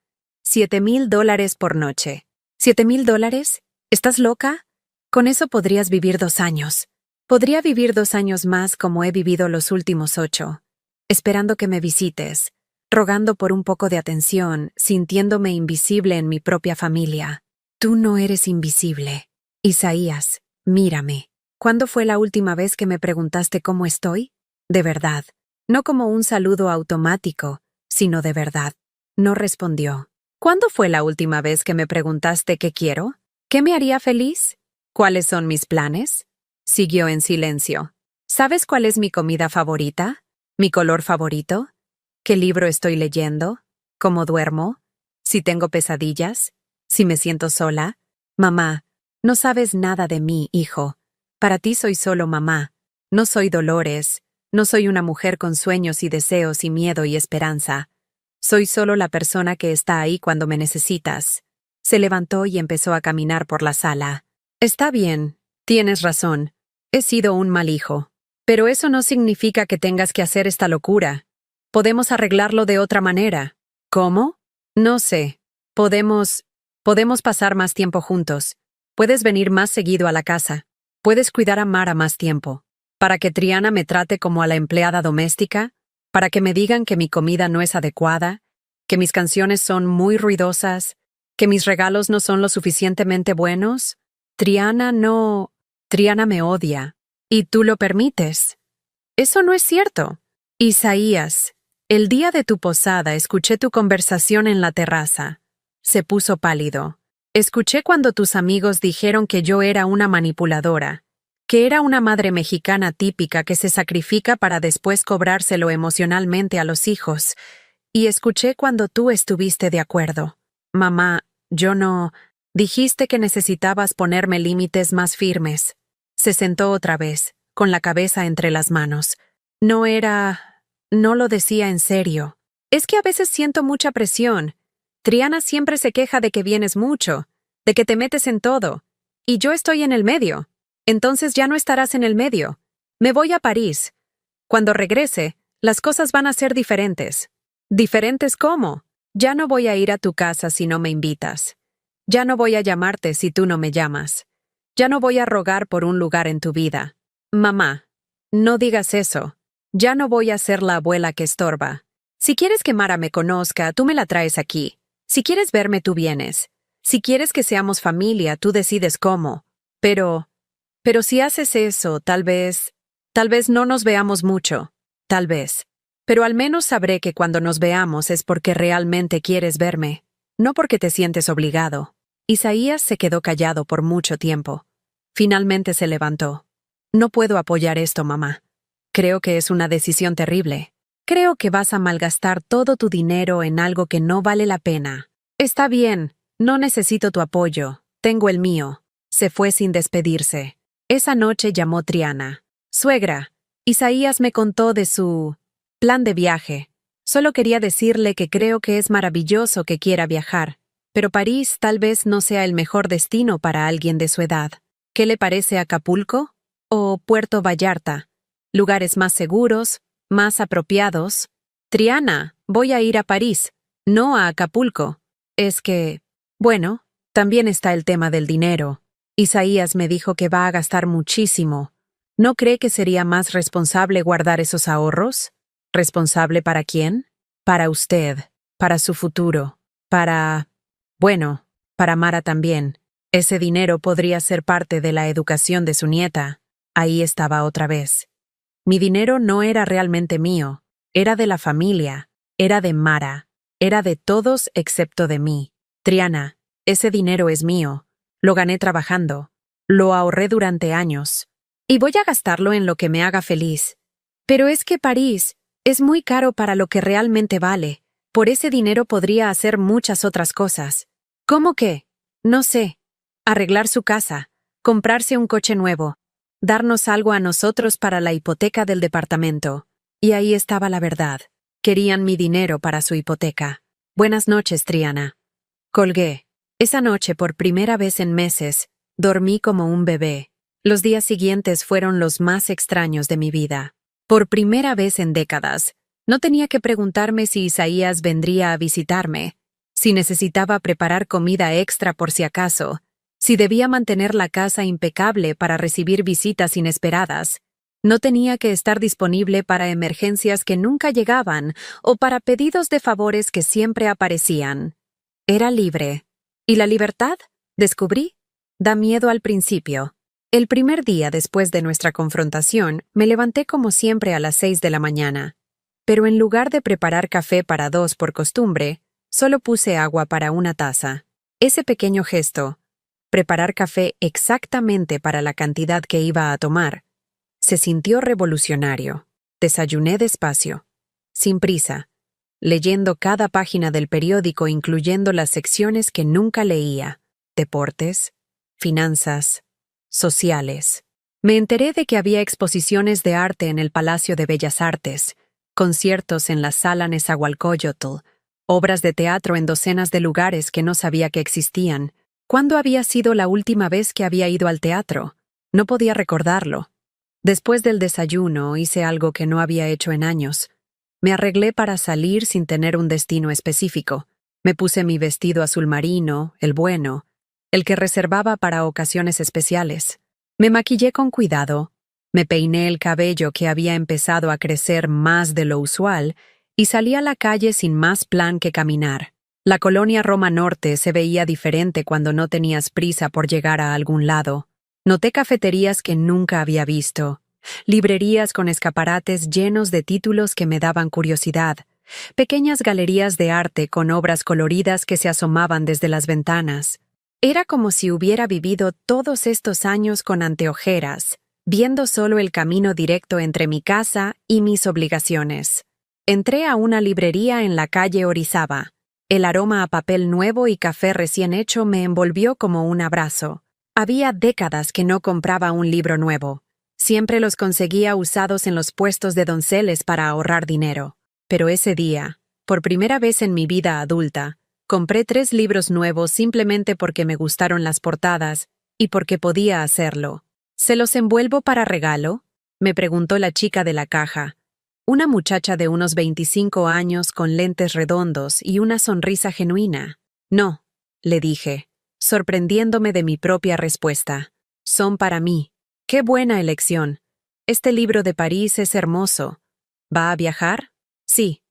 $7,000 por noche. ¿$7,000? ¿Estás loca? Con eso podrías vivir 2 años. Podría vivir 2 años más como he vivido los últimos 8, esperando que me visites, rogando por un poco de atención, sintiéndome invisible en mi propia familia. Tú no eres invisible. Isaías, mírame. ¿Cuándo fue la última vez que me preguntaste cómo estoy? De verdad. No como un saludo automático, sino de verdad. No respondió. ¿Cuándo fue la última vez que me preguntaste qué quiero? ¿Qué me haría feliz? ¿Cuáles son mis planes? Siguió en silencio. ¿Sabes cuál es mi comida favorita? ¿Mi color favorito? ¿Qué libro estoy leyendo? ¿Cómo duermo? ¿Si tengo pesadillas? ¿Si me siento sola? Mamá, no sabes nada de mí, hijo. Para ti soy solo mamá. No soy Dolores. No soy una mujer con sueños y deseos y miedo y esperanza. Soy solo la persona que está ahí cuando me necesitas. Se levantó y empezó a caminar por la sala. Está bien, tienes razón. He sido un mal hijo. Pero eso no significa que tengas que hacer esta locura. Podemos arreglarlo de otra manera. ¿Cómo? No sé. Podemos pasar más tiempo juntos. Puedes venir más seguido a la casa. Puedes cuidar a Mara más tiempo. Para que Triana me trate como a la empleada doméstica. Para que me digan que mi comida no es adecuada. Que mis canciones son muy ruidosas. Que mis regalos no son lo suficientemente buenos. Triana me odia. Y tú lo permites. Eso no es cierto. Isaías, el día de tu posada escuché tu conversación en la terraza. Se puso pálido. Escuché cuando tus amigos dijeron que yo era una manipuladora, que era una madre mexicana típica que se sacrifica para después cobrárselo emocionalmente a los hijos. Y escuché cuando tú estuviste de acuerdo. Mamá, yo no... Dijiste que necesitabas ponerme límites más firmes. Se sentó otra vez, con la cabeza entre las manos. No lo decía en serio. Es que a veces siento mucha presión. Triana siempre se queja de que vienes mucho, de que te metes en todo. Y yo estoy en el medio. Entonces ya no estarás en el medio. Me voy a París. Cuando regrese, las cosas van a ser diferentes. ¿Diferentes cómo? Ya no voy a ir a tu casa si no me invitas. Ya no voy a llamarte si tú no me llamas. Ya no voy a rogar por un lugar en tu vida. Mamá, no digas eso. Ya no voy a ser la abuela que estorba. Si quieres que Mara me conozca, tú me la traes aquí. Si quieres verme, tú vienes. Si quieres que seamos familia, tú decides cómo. Pero si haces eso, tal vez no nos veamos mucho. Tal vez. Pero al menos sabré que cuando nos veamos es porque realmente quieres verme, no porque te sientes obligado. Isaías se quedó callado por mucho tiempo. Finalmente se levantó. No puedo apoyar esto, mamá. Creo que es una decisión terrible. Creo que vas a malgastar todo tu dinero en algo que no vale la pena. Está bien, no necesito tu apoyo, tengo el mío. Se fue sin despedirse. Esa noche llamó Triana. Suegra, Isaías me contó de su plan de viaje. Solo quería decirle que creo que es maravilloso que quiera viajar, pero París tal vez no sea el mejor destino para alguien de su edad. ¿Qué le parece Acapulco? ¿O Puerto Vallarta? Lugares más seguros, más apropiados. Triana, voy a ir a París, no a Acapulco. Es que, bueno, también está el tema del dinero. Isaías me dijo que va a gastar muchísimo. ¿No cree que sería más responsable guardar esos ahorros? ¿Responsable para quién? Para usted, para su futuro, para Mara también. Ese dinero podría ser parte de la educación de su nieta. Ahí estaba otra vez. Mi dinero no era realmente mío, era de la familia, era de Mara, era de todos excepto de mí. Triana, ese dinero es mío. Lo gané trabajando. Lo ahorré durante años. Y voy a gastarlo en lo que me haga feliz. Pero es que París es muy caro para lo que realmente vale. Por ese dinero podría hacer muchas otras cosas. ¿Cómo qué? No sé. Arreglar su casa, comprarse un coche nuevo, darnos algo a nosotros para la hipoteca del departamento. Y ahí estaba la verdad. Querían mi dinero para su hipoteca. Buenas noches, Triana. Colgué. Esa noche, por primera vez en meses, dormí como un bebé. Los días siguientes fueron los más extraños de mi vida. Por primera vez en décadas, No tenía que preguntarme si Isaías vendría a visitarme, si necesitaba preparar comida extra por si acaso, si debía mantener la casa impecable para recibir visitas inesperadas. No tenía que estar disponible para emergencias que nunca llegaban o para pedidos de favores que siempre aparecían. Era libre. ¿Y la libertad? Descubrí. Da miedo al principio. El primer día después de nuestra confrontación, me levanté como siempre a las 6 de la mañana. Pero en lugar de preparar café para 2 por costumbre, solo puse agua para 1 taza. Ese pequeño gesto, preparar café exactamente para la cantidad que iba a tomar, se sintió revolucionario. Desayuné despacio, sin prisa, leyendo cada página del periódico incluyendo las secciones que nunca leía: deportes, finanzas, sociales. Me enteré de que había exposiciones de arte en el Palacio de Bellas Artes, conciertos en la Sala Nezahualcóyotl, obras de teatro en docenas de lugares que no sabía que existían. ¿Cuándo había sido la última vez que había ido al teatro? No podía recordarlo. Después del desayuno hice algo que no había hecho en años. Me arreglé para salir sin tener un destino específico. Me puse mi vestido azul marino, el bueno, el que reservaba para ocasiones especiales. Me maquillé con cuidado, me peiné el cabello que había empezado a crecer más de lo usual y salí a la calle sin más plan que caminar. La colonia Roma Norte se veía diferente cuando no tenías prisa por llegar a algún lado. Noté cafeterías que nunca había visto, librerías con escaparates llenos de títulos que me daban curiosidad, pequeñas galerías de arte con obras coloridas que se asomaban desde las ventanas. Era como si hubiera vivido todos estos años con anteojeras, viendo solo el camino directo entre mi casa y mis obligaciones. Entré a una librería en la calle Orizaba. El aroma a papel nuevo y café recién hecho me envolvió como un abrazo. Había décadas que no compraba un libro nuevo. Siempre los conseguía usados en los puestos de donceles para ahorrar dinero. Pero ese día, por primera vez en mi vida adulta, compré 3 libros nuevos simplemente porque me gustaron las portadas y porque podía hacerlo. ¿Se los envuelvo para regalo?, me preguntó la chica de la caja. Una muchacha de unos 25 años con lentes redondos y una sonrisa genuina. No, le dije, sorprendiéndome de mi propia respuesta. Son para mí. ¡Qué buena elección! Este libro de París es hermoso. ¿Va a viajar? Sí.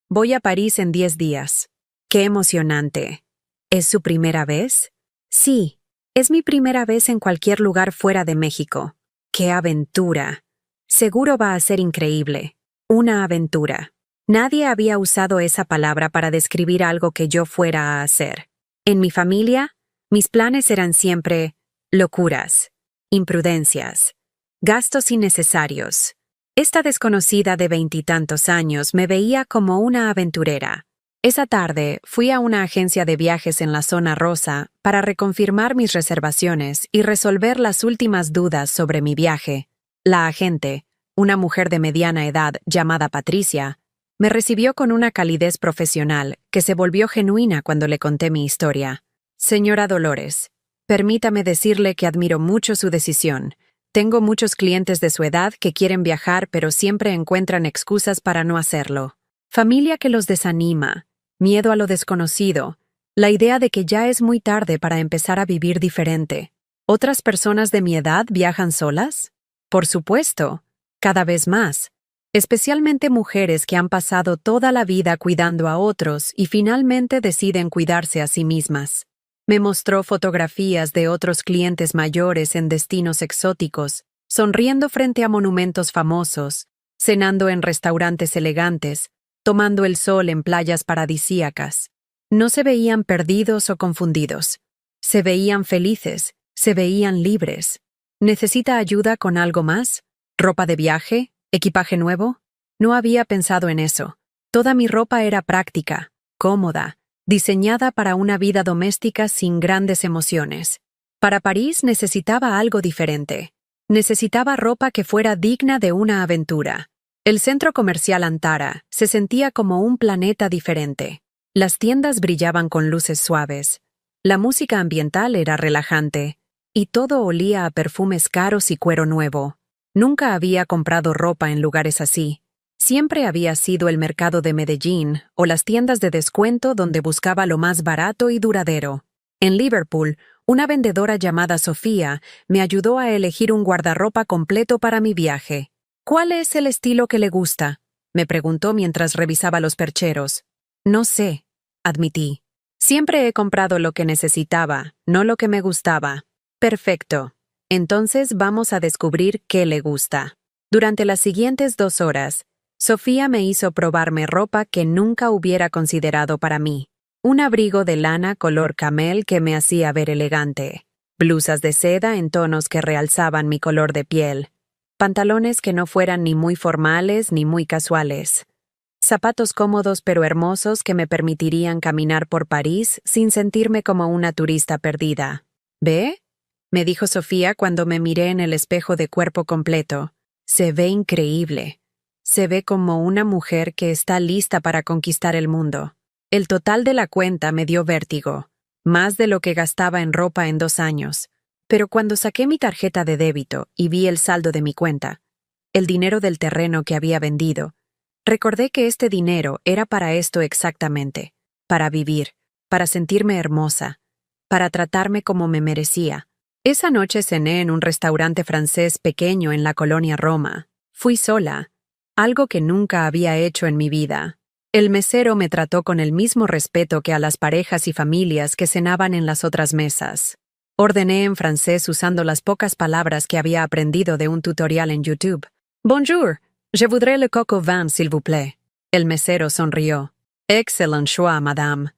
Voy a París en 10 días. ¡Qué emocionante! ¿Es su primera vez? Sí, es mi primera vez en cualquier lugar fuera de México. ¡Qué aventura! Seguro va a ser increíble. Una aventura. Nadie había usado esa palabra para describir algo que yo fuera a hacer. En mi familia, mis planes eran siempre locuras, imprudencias, gastos innecesarios. Esta desconocida de 20 y tantos años me veía como una aventurera. Esa tarde fui a una agencia de viajes en la zona rosa para reconfirmar mis reservaciones y resolver las últimas dudas sobre mi viaje. La agente, una mujer de mediana edad llamada Patricia, me recibió con una calidez profesional que se volvió genuina cuando le conté mi historia. Señora Dolores, permítame decirle que admiro mucho su decisión. Tengo muchos clientes de su edad que quieren viajar pero siempre encuentran excusas para no hacerlo. Familia que los desanima, miedo a lo desconocido, la idea de que ya es muy tarde para empezar a vivir diferente. ¿Otras personas de mi edad viajan solas? Por supuesto, cada vez más. Especialmente mujeres que han pasado toda la vida cuidando a otros y finalmente deciden cuidarse a sí mismas. Me mostró fotografías de otros clientes mayores en destinos exóticos, sonriendo frente a monumentos famosos, cenando en restaurantes elegantes, tomando el sol en playas paradisíacas. No se veían perdidos o confundidos. Se veían felices, se veían libres. ¿Necesita ayuda con algo más? ¿Ropa de viaje? ¿Equipaje nuevo? No había pensado en eso. Toda mi ropa era práctica, cómoda, diseñada para una vida doméstica sin grandes emociones. Para París necesitaba algo diferente. Necesitaba ropa que fuera digna de una aventura. El centro comercial Antara se sentía como un planeta diferente. Las tiendas brillaban con luces suaves. La música ambiental era relajante. Y todo olía a perfumes caros y cuero nuevo. Nunca había comprado ropa en lugares así. Siempre había sido el mercado de Medellín o las tiendas de descuento donde buscaba lo más barato y duradero. En Liverpool, una vendedora llamada Sofía me ayudó a elegir un guardarropa completo para mi viaje. ¿Cuál es el estilo que le gusta?, me preguntó mientras revisaba los percheros. No sé, admití. Siempre he comprado lo que necesitaba, no lo que me gustaba. Perfecto. Entonces vamos a descubrir qué le gusta. Durante las siguientes 2 horas, Sofía me hizo probarme ropa que nunca hubiera considerado para mí. Un abrigo de lana color camel que me hacía ver elegante. Blusas de seda en tonos que realzaban mi color de piel. Pantalones que no fueran ni muy formales ni muy casuales. Zapatos cómodos pero hermosos que me permitirían caminar por París sin sentirme como una turista perdida. ¿Ve?, me dijo Sofía cuando me miré en el espejo de cuerpo completo. Se ve increíble. Se ve como una mujer que está lista para conquistar el mundo. El total de la cuenta me dio vértigo, más de lo que gastaba en ropa en 2 años. Pero cuando saqué mi tarjeta de débito y vi el saldo de mi cuenta, el dinero del terreno que había vendido, recordé que este dinero era para esto exactamente, para vivir, para sentirme hermosa, para tratarme como me merecía. Esa noche cené en un restaurante francés pequeño en la colonia Roma. Fui sola, algo que nunca había hecho en mi vida. El mesero me trató con el mismo respeto que a las parejas y familias que cenaban en las otras mesas. Ordené en francés usando las pocas palabras que había aprendido de un tutorial en YouTube. Bonjour, je voudrais le coq au vin, s'il vous plaît. El mesero sonrió. Excellent choix, madame.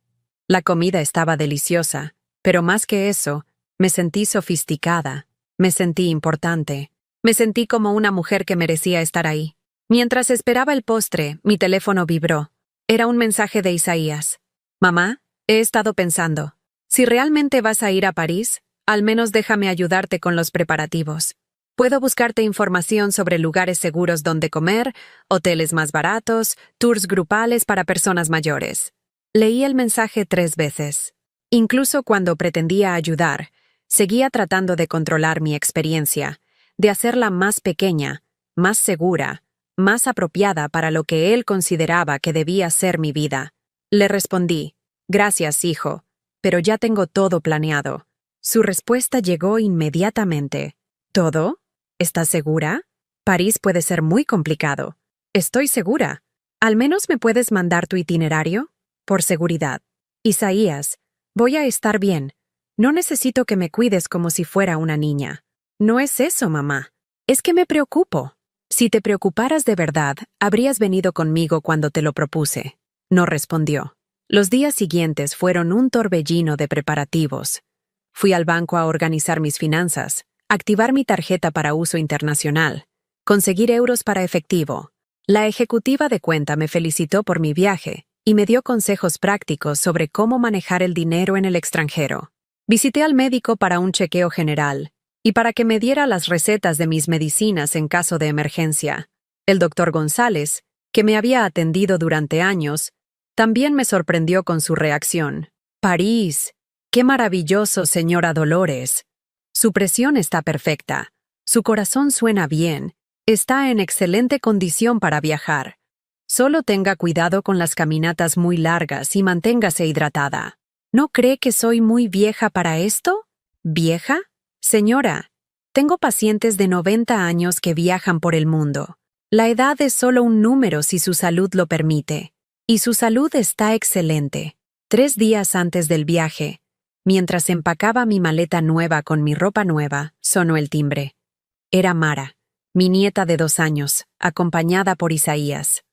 La comida estaba deliciosa, pero más que eso, me sentí sofisticada, me sentí importante, me sentí como una mujer que merecía estar ahí. Mientras esperaba el postre, mi teléfono vibró. Era un mensaje de Isaías. Mamá, he estado pensando. Si realmente vas a ir a París, al menos déjame ayudarte con los preparativos. Puedo buscarte información sobre lugares seguros donde comer, hoteles más baratos, tours grupales para personas mayores. Leí el mensaje 3 veces. Incluso cuando pretendía ayudar, seguía tratando de controlar mi experiencia, de hacerla más pequeña, más segura, más apropiada para lo que él consideraba que debía ser mi vida. Le respondí, gracias, hijo, pero ya tengo todo planeado. Su respuesta llegó inmediatamente. ¿Todo? ¿Estás segura? París puede ser muy complicado. Estoy segura. ¿Al menos me puedes mandar tu itinerario? Por seguridad. Isaías, voy a estar bien. No necesito que me cuides como si fuera una niña. No es eso, mamá. Es que me preocupo. Si te preocuparas de verdad, habrías venido conmigo cuando te lo propuse. No respondió. Los días siguientes fueron un torbellino de preparativos. Fui al banco a organizar mis finanzas, activar mi tarjeta para uso internacional, conseguir euros para efectivo. La ejecutiva de cuenta me felicitó por mi viaje y me dio consejos prácticos sobre cómo manejar el dinero en el extranjero. Visité al médico para un chequeo general y para que me diera las recetas de mis medicinas en caso de emergencia. El doctor González, que me había atendido durante años, también me sorprendió con su reacción. París. ¡Qué maravilloso, señora Dolores! Su presión está perfecta. Su corazón suena bien. Está en excelente condición para viajar. Solo tenga cuidado con las caminatas muy largas y manténgase hidratada. ¿No cree que soy muy vieja para esto? ¿Vieja? Señora, tengo pacientes de 90 años que viajan por el mundo. La edad es solo un número si su salud lo permite. Y su salud está excelente. 3 días antes del viaje, mientras empacaba mi maleta nueva con mi ropa nueva, sonó el timbre. Era Mara, mi nieta de 2 años, acompañada por Isaías.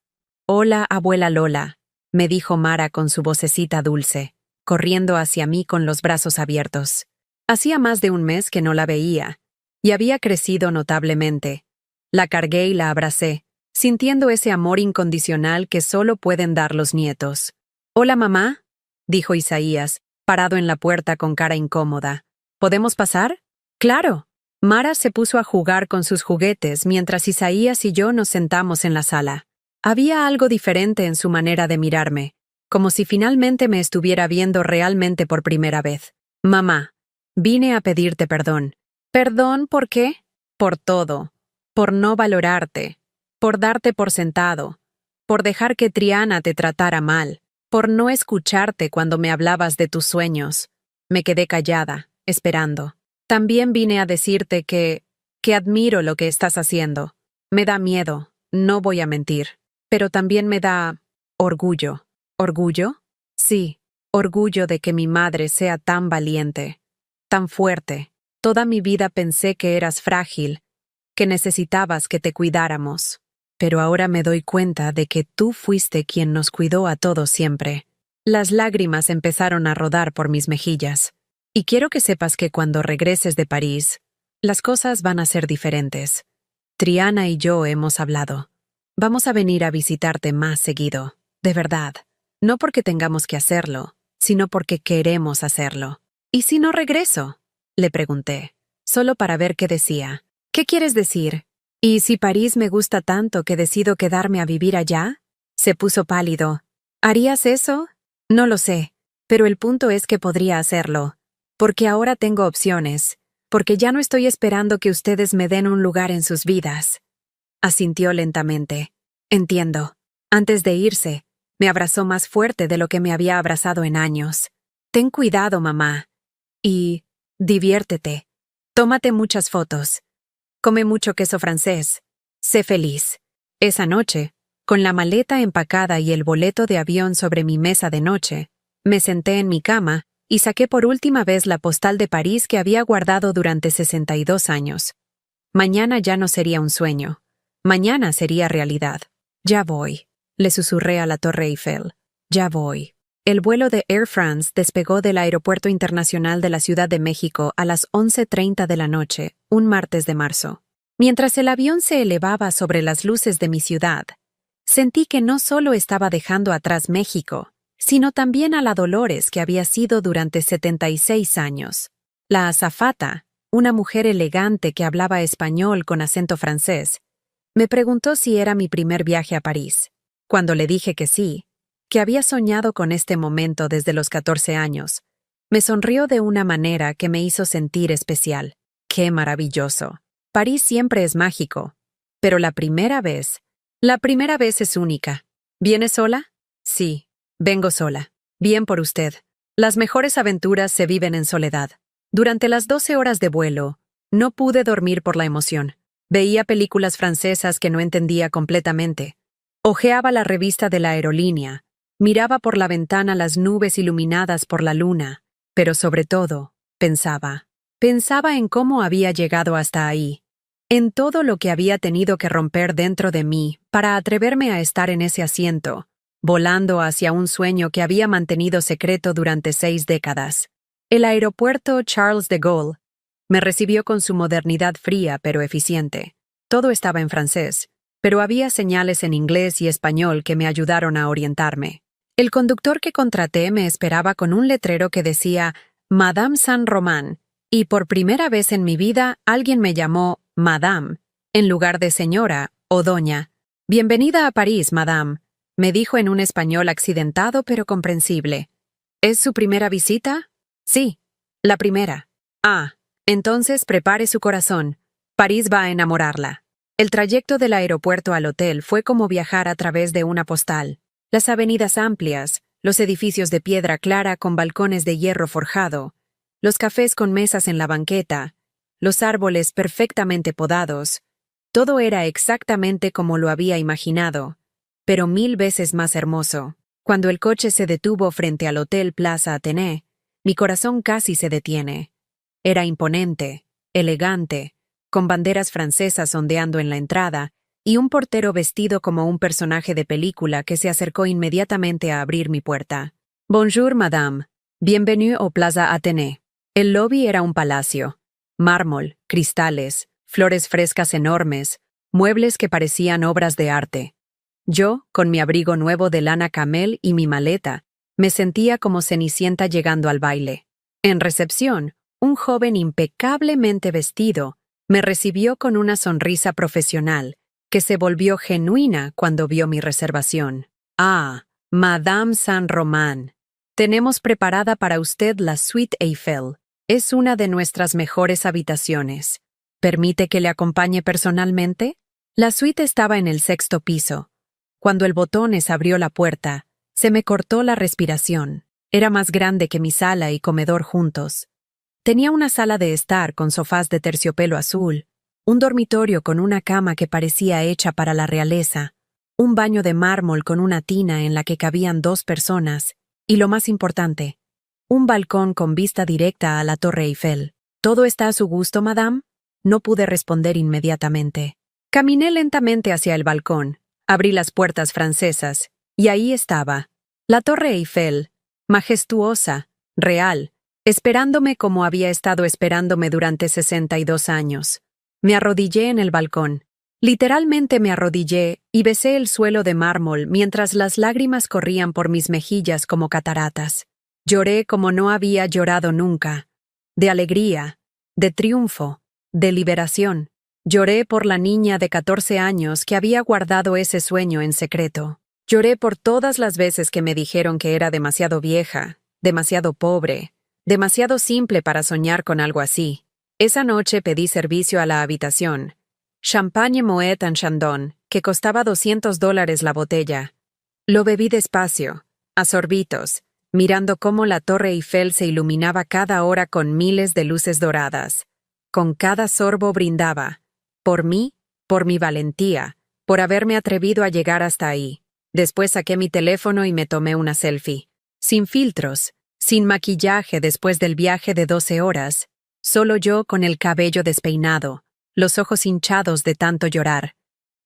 «Hola, abuela Lola», me dijo Mara con su vocecita dulce, corriendo hacia mí con los brazos abiertos. Hacía más de un mes que no la veía, y había crecido notablemente. La cargué y la abracé, sintiendo ese amor incondicional que solo pueden dar los nietos. «Hola, mamá», dijo Isaías, parado en la puerta con cara incómoda. «¿Podemos pasar?» «Claro». Mara se puso a jugar con sus juguetes mientras Isaías y yo nos sentamos en la sala. Había algo diferente en su manera de mirarme, como si finalmente me estuviera viendo realmente por primera vez. «Mamá, vine a pedirte perdón». «¿Perdón por qué?» «Por todo. Por no valorarte. Por darte por sentado. por dejar que Triana te tratara mal, por no escucharte cuando me hablabas de tus sueños. Me quedé callada, esperando. También vine a decirte que admiro lo que estás haciendo. Me da miedo, no voy a mentir, pero también me da orgullo. ¿Orgullo? Sí, orgullo de que mi madre sea tan valiente, tan fuerte. Toda mi vida pensé que eras frágil, que necesitabas que te cuidáramos. Pero ahora me doy cuenta de que tú fuiste quien nos cuidó a todos siempre. Las lágrimas empezaron a rodar por mis mejillas. Y quiero que sepas que cuando regreses de París, las cosas van a ser diferentes. Triana y yo hemos hablado. Vamos a venir a visitarte más seguido, de verdad. No porque tengamos que hacerlo, sino porque queremos hacerlo. ¿Y si no regreso?, le pregunté, solo para ver qué decía. ¿Qué quieres decir? ¿Y si París me gusta tanto que decido quedarme a vivir allá? Se puso pálido. ¿Harías eso? No lo sé, pero el punto es que podría hacerlo. Porque ahora tengo opciones, porque ya no estoy esperando que ustedes me den un lugar en sus vidas. Asintió lentamente. Entiendo. Antes de irse, me abrazó más fuerte de lo que me había abrazado en años. Ten cuidado, mamá. Y diviértete. Tómate muchas fotos. Come mucho queso francés. Sé feliz. Esa noche, con la maleta empacada y el boleto de avión sobre mi mesa de noche, me senté en mi cama y saqué por última vez la postal de París que había guardado durante 62 años. Mañana ya no sería un sueño. Mañana sería realidad. Ya voy, le susurré a la Torre Eiffel. Ya voy. El vuelo de Air France despegó del Aeropuerto Internacional de la Ciudad de México a las 11:30 de la noche, un martes de marzo. Mientras el avión se elevaba sobre las luces de mi ciudad, sentí que no solo estaba dejando atrás México, sino también a la Dolores que había sido durante 76 años. La azafata, una mujer elegante que hablaba español con acento francés, me preguntó si era mi primer viaje a París. Cuando le dije que sí, que había soñado con este momento desde los 14 años, me sonrió de una manera que me hizo sentir especial. ¡Qué maravilloso! París siempre es mágico, pero la primera vez es única. ¿Viene sola? Sí, vengo sola. Bien por usted. Las mejores aventuras se viven en soledad. Durante las 12 horas de vuelo, no pude dormir por la emoción. Veía películas francesas que no entendía completamente. Hojeaba la revista de la aerolínea. Miraba por la ventana las nubes iluminadas por la luna, pero sobre todo, pensaba en cómo había llegado hasta ahí, en todo lo que había tenido que romper dentro de mí para atreverme a estar en ese asiento, volando hacia un sueño que había mantenido secreto durante 6 décadas. El aeropuerto Charles de Gaulle me recibió con su modernidad fría pero eficiente. Todo estaba en francés, pero había señales en inglés y español que me ayudaron a orientarme. El conductor que contraté me esperaba con un letrero que decía Madame Saint-Romain, y por primera vez en mi vida alguien me llamó Madame, en lugar de señora o doña. Bienvenida a París, Madame, me dijo en un español accidentado pero comprensible. ¿Es su primera visita? Sí, la primera. Ah, entonces prepare su corazón. París va a enamorarla. El trayecto del aeropuerto al hotel fue como viajar a través de una postal. Las avenidas amplias, los edificios de piedra clara con balcones de hierro forjado, los cafés con mesas en la banqueta, los árboles perfectamente podados, todo era exactamente como lo había imaginado, pero 1000 veces más hermoso. Cuando el coche se detuvo frente al Hotel Plaza Athénée, mi corazón casi se detiene. Era imponente, elegante, con banderas francesas ondeando en la entrada, y un portero vestido como un personaje de película que se acercó inmediatamente a abrir mi puerta. Bonjour, madame. Bienvenue au Plaza Athénée. El lobby era un palacio. Mármol, cristales, flores frescas enormes, muebles que parecían obras de arte. Yo, con mi abrigo nuevo de lana camel y mi maleta, me sentía como Cenicienta llegando al baile. En recepción, un joven impecablemente vestido me recibió con una sonrisa profesional, que se volvió genuina cuando vio mi reservación. Ah, Madame Saint-Romain. Tenemos preparada para usted la Suite Eiffel. Es una de nuestras mejores habitaciones. ¿Permite que le acompañe personalmente? La suite estaba en el 6º piso. Cuando el botones abrió la puerta, se me cortó la respiración. Era más grande que mi sala y comedor juntos. Tenía una sala de estar con sofás de terciopelo azul, un dormitorio con una cama que parecía hecha para la realeza, un baño de mármol con una tina en la que cabían 2 personas, y lo más importante, un balcón con vista directa a la Torre Eiffel. ¿Todo está a su gusto, madame? No pude responder inmediatamente. Caminé lentamente hacia el balcón, abrí las puertas francesas, y ahí estaba, la Torre Eiffel, majestuosa, real, esperándome como había estado esperándome durante 62 años. Me arrodillé en el balcón. Literalmente me arrodillé y besé el suelo de mármol mientras las lágrimas corrían por mis mejillas como cataratas. Lloré como no había llorado nunca. De alegría, de triunfo, de liberación. Lloré por la niña de 14 años que había guardado ese sueño en secreto. Lloré por todas las veces que me dijeron que era demasiado vieja, demasiado pobre, demasiado simple para soñar con algo así. Esa noche pedí servicio a la habitación. Champagne Moet en Chandon, que costaba $200 la botella. Lo bebí despacio, a sorbitos, mirando cómo la Torre Eiffel se iluminaba cada hora con miles de luces doradas. Con cada sorbo brindaba. Por mí, por mi valentía, por haberme atrevido a llegar hasta ahí. Después saqué mi teléfono y me tomé una selfie. Sin filtros, sin maquillaje después del viaje de 12 horas, solo yo con el cabello despeinado, los ojos hinchados de tanto llorar,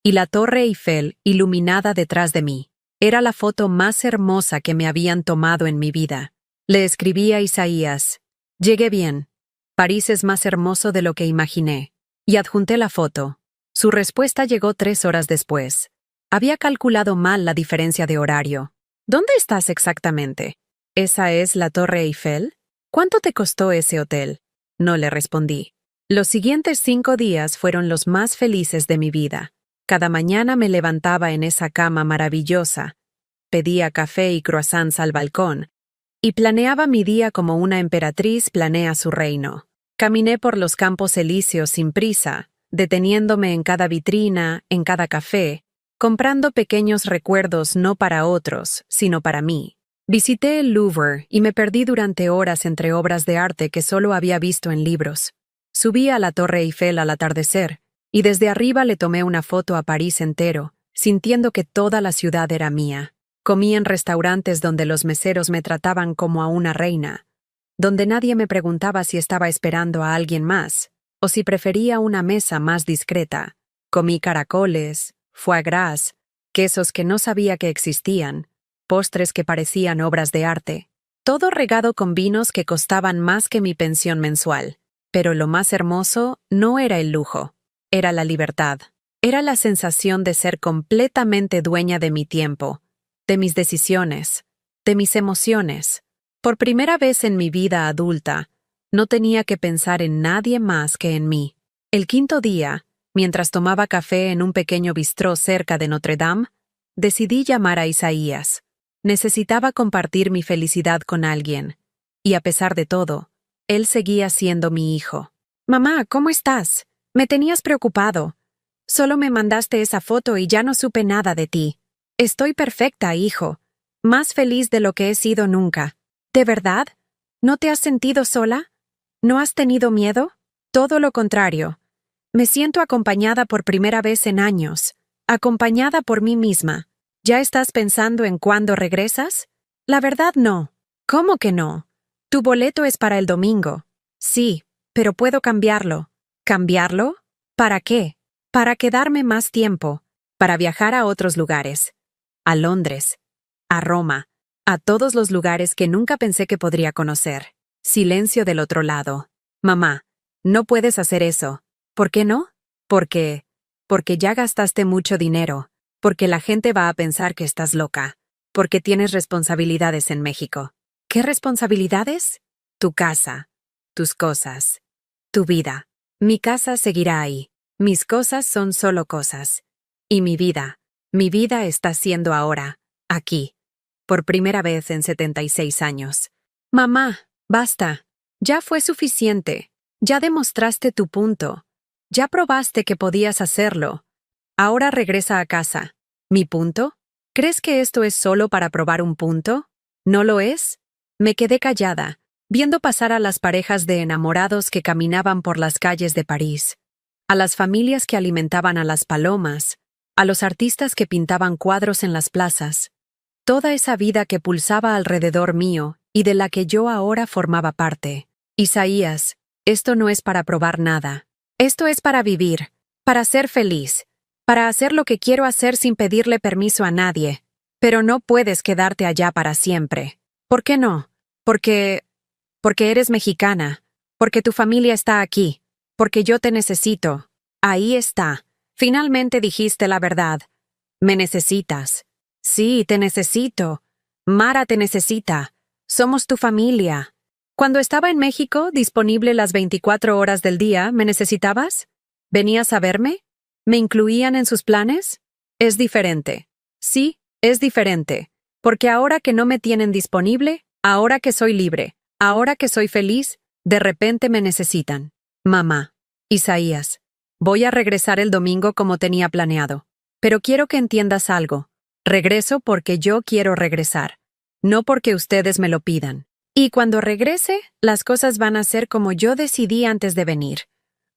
y la Torre Eiffel iluminada detrás de mí. Era la foto más hermosa que me habían tomado en mi vida. Le escribí a Isaías: «Llegué bien. París es más hermoso de lo que imaginé». Y adjunté la foto. Su respuesta llegó 3 horas después. Había calculado mal la diferencia de horario. «¿Dónde estás exactamente? ¿Esa es la Torre Eiffel? ¿Cuánto te costó ese hotel?» No le respondí. Los siguientes 5 días fueron los más felices de mi vida. Cada mañana me levantaba en esa cama maravillosa, pedía café y croissants al balcón, y planeaba mi día como una emperatriz planea su reino. Caminé por los campos elíseos sin prisa, deteniéndome en cada vitrina, en cada café, comprando pequeños recuerdos no para otros, sino para mí. Visité el Louvre y me perdí durante horas entre obras de arte que solo había visto en libros. Subí a la Torre Eiffel al atardecer, y desde arriba le tomé una foto a París entero, sintiendo que toda la ciudad era mía. Comí en restaurantes donde los meseros me trataban como a una reina, donde nadie me preguntaba si estaba esperando a alguien más, o si prefería una mesa más discreta. Comí caracoles, foie gras, quesos que no sabía que existían, postres que parecían obras de arte, todo regado con vinos que costaban más que mi pensión mensual. Pero lo más hermoso no era el lujo, era la libertad. Era la sensación de ser completamente dueña de mi tiempo, de mis decisiones, de mis emociones. Por primera vez en mi vida adulta, no tenía que pensar en nadie más que en mí. El 5.º día, mientras tomaba café en un pequeño bistró cerca de Notre Dame, decidí llamar a Isaías. Necesitaba compartir mi felicidad con alguien, y a pesar de todo, él seguía siendo mi hijo. «Mamá, ¿cómo estás? Me tenías preocupado. Solo me mandaste esa foto y ya no supe nada de ti. Estoy perfecta, hijo. Más feliz de lo que he sido nunca. ¿De verdad? ¿No te has sentido sola? ¿No has tenido miedo?» Todo lo contrario. Me siento acompañada por primera vez en años. Acompañada por mí misma. ¿Ya estás pensando en cuándo regresas? La verdad no. ¿Cómo que no? Tu boleto es para el domingo. Sí, pero puedo cambiarlo. ¿Cambiarlo? ¿Para qué? Para quedarme más tiempo. Para viajar a otros lugares. A Londres. A Roma. A todos los lugares que nunca pensé que podría conocer. Silencio del otro lado. «Mamá, no puedes hacer eso». «¿Por qué no?» Porque ya gastaste mucho dinero. Porque la gente va a pensar que estás loca. Porque tienes responsabilidades en México». «¿Qué responsabilidades?» «Tu casa, tus cosas, tu vida». «Mi casa seguirá ahí. Mis cosas son solo cosas. Y mi vida está siendo ahora, aquí, por primera vez en 76 años. Mamá, basta. Ya fue suficiente. Ya demostraste tu punto. Ya probaste que podías hacerlo. Ahora regresa a casa». «¿Mi punto? ¿Crees que esto es solo para probar un punto? ¿No lo es? Me quedé callada, viendo pasar a las parejas de enamorados que caminaban por las calles de París, a las familias que alimentaban a las palomas, a los artistas que pintaban cuadros en las plazas, toda esa vida que pulsaba alrededor mío y de la que yo ahora formaba parte. Isaías, esto no es para probar nada. Esto es para vivir, para ser feliz, para hacer lo que quiero hacer sin pedirle permiso a nadie. Pero no puedes quedarte allá para siempre. ¿Por qué no? Porque eres mexicana, porque tu familia está aquí, porque yo te necesito. Ahí está. Finalmente dijiste la verdad. Me necesitas. Sí, te necesito. Mara te necesita. Somos tu familia. Cuando estaba en México, disponible las 24 horas del día, ¿me necesitabas? ¿Venías a verme? ¿Me incluían en sus planes? Es diferente. Sí, es diferente. Porque ahora que no me tienen disponible, ahora que soy libre, ahora que soy feliz, de repente me necesitan. Mamá. Isaías. Voy a regresar el domingo como tenía planeado. Pero quiero que entiendas algo. Regreso porque yo quiero regresar. No porque ustedes me lo pidan. Y cuando regrese, las cosas van a ser como yo decidí antes de venir.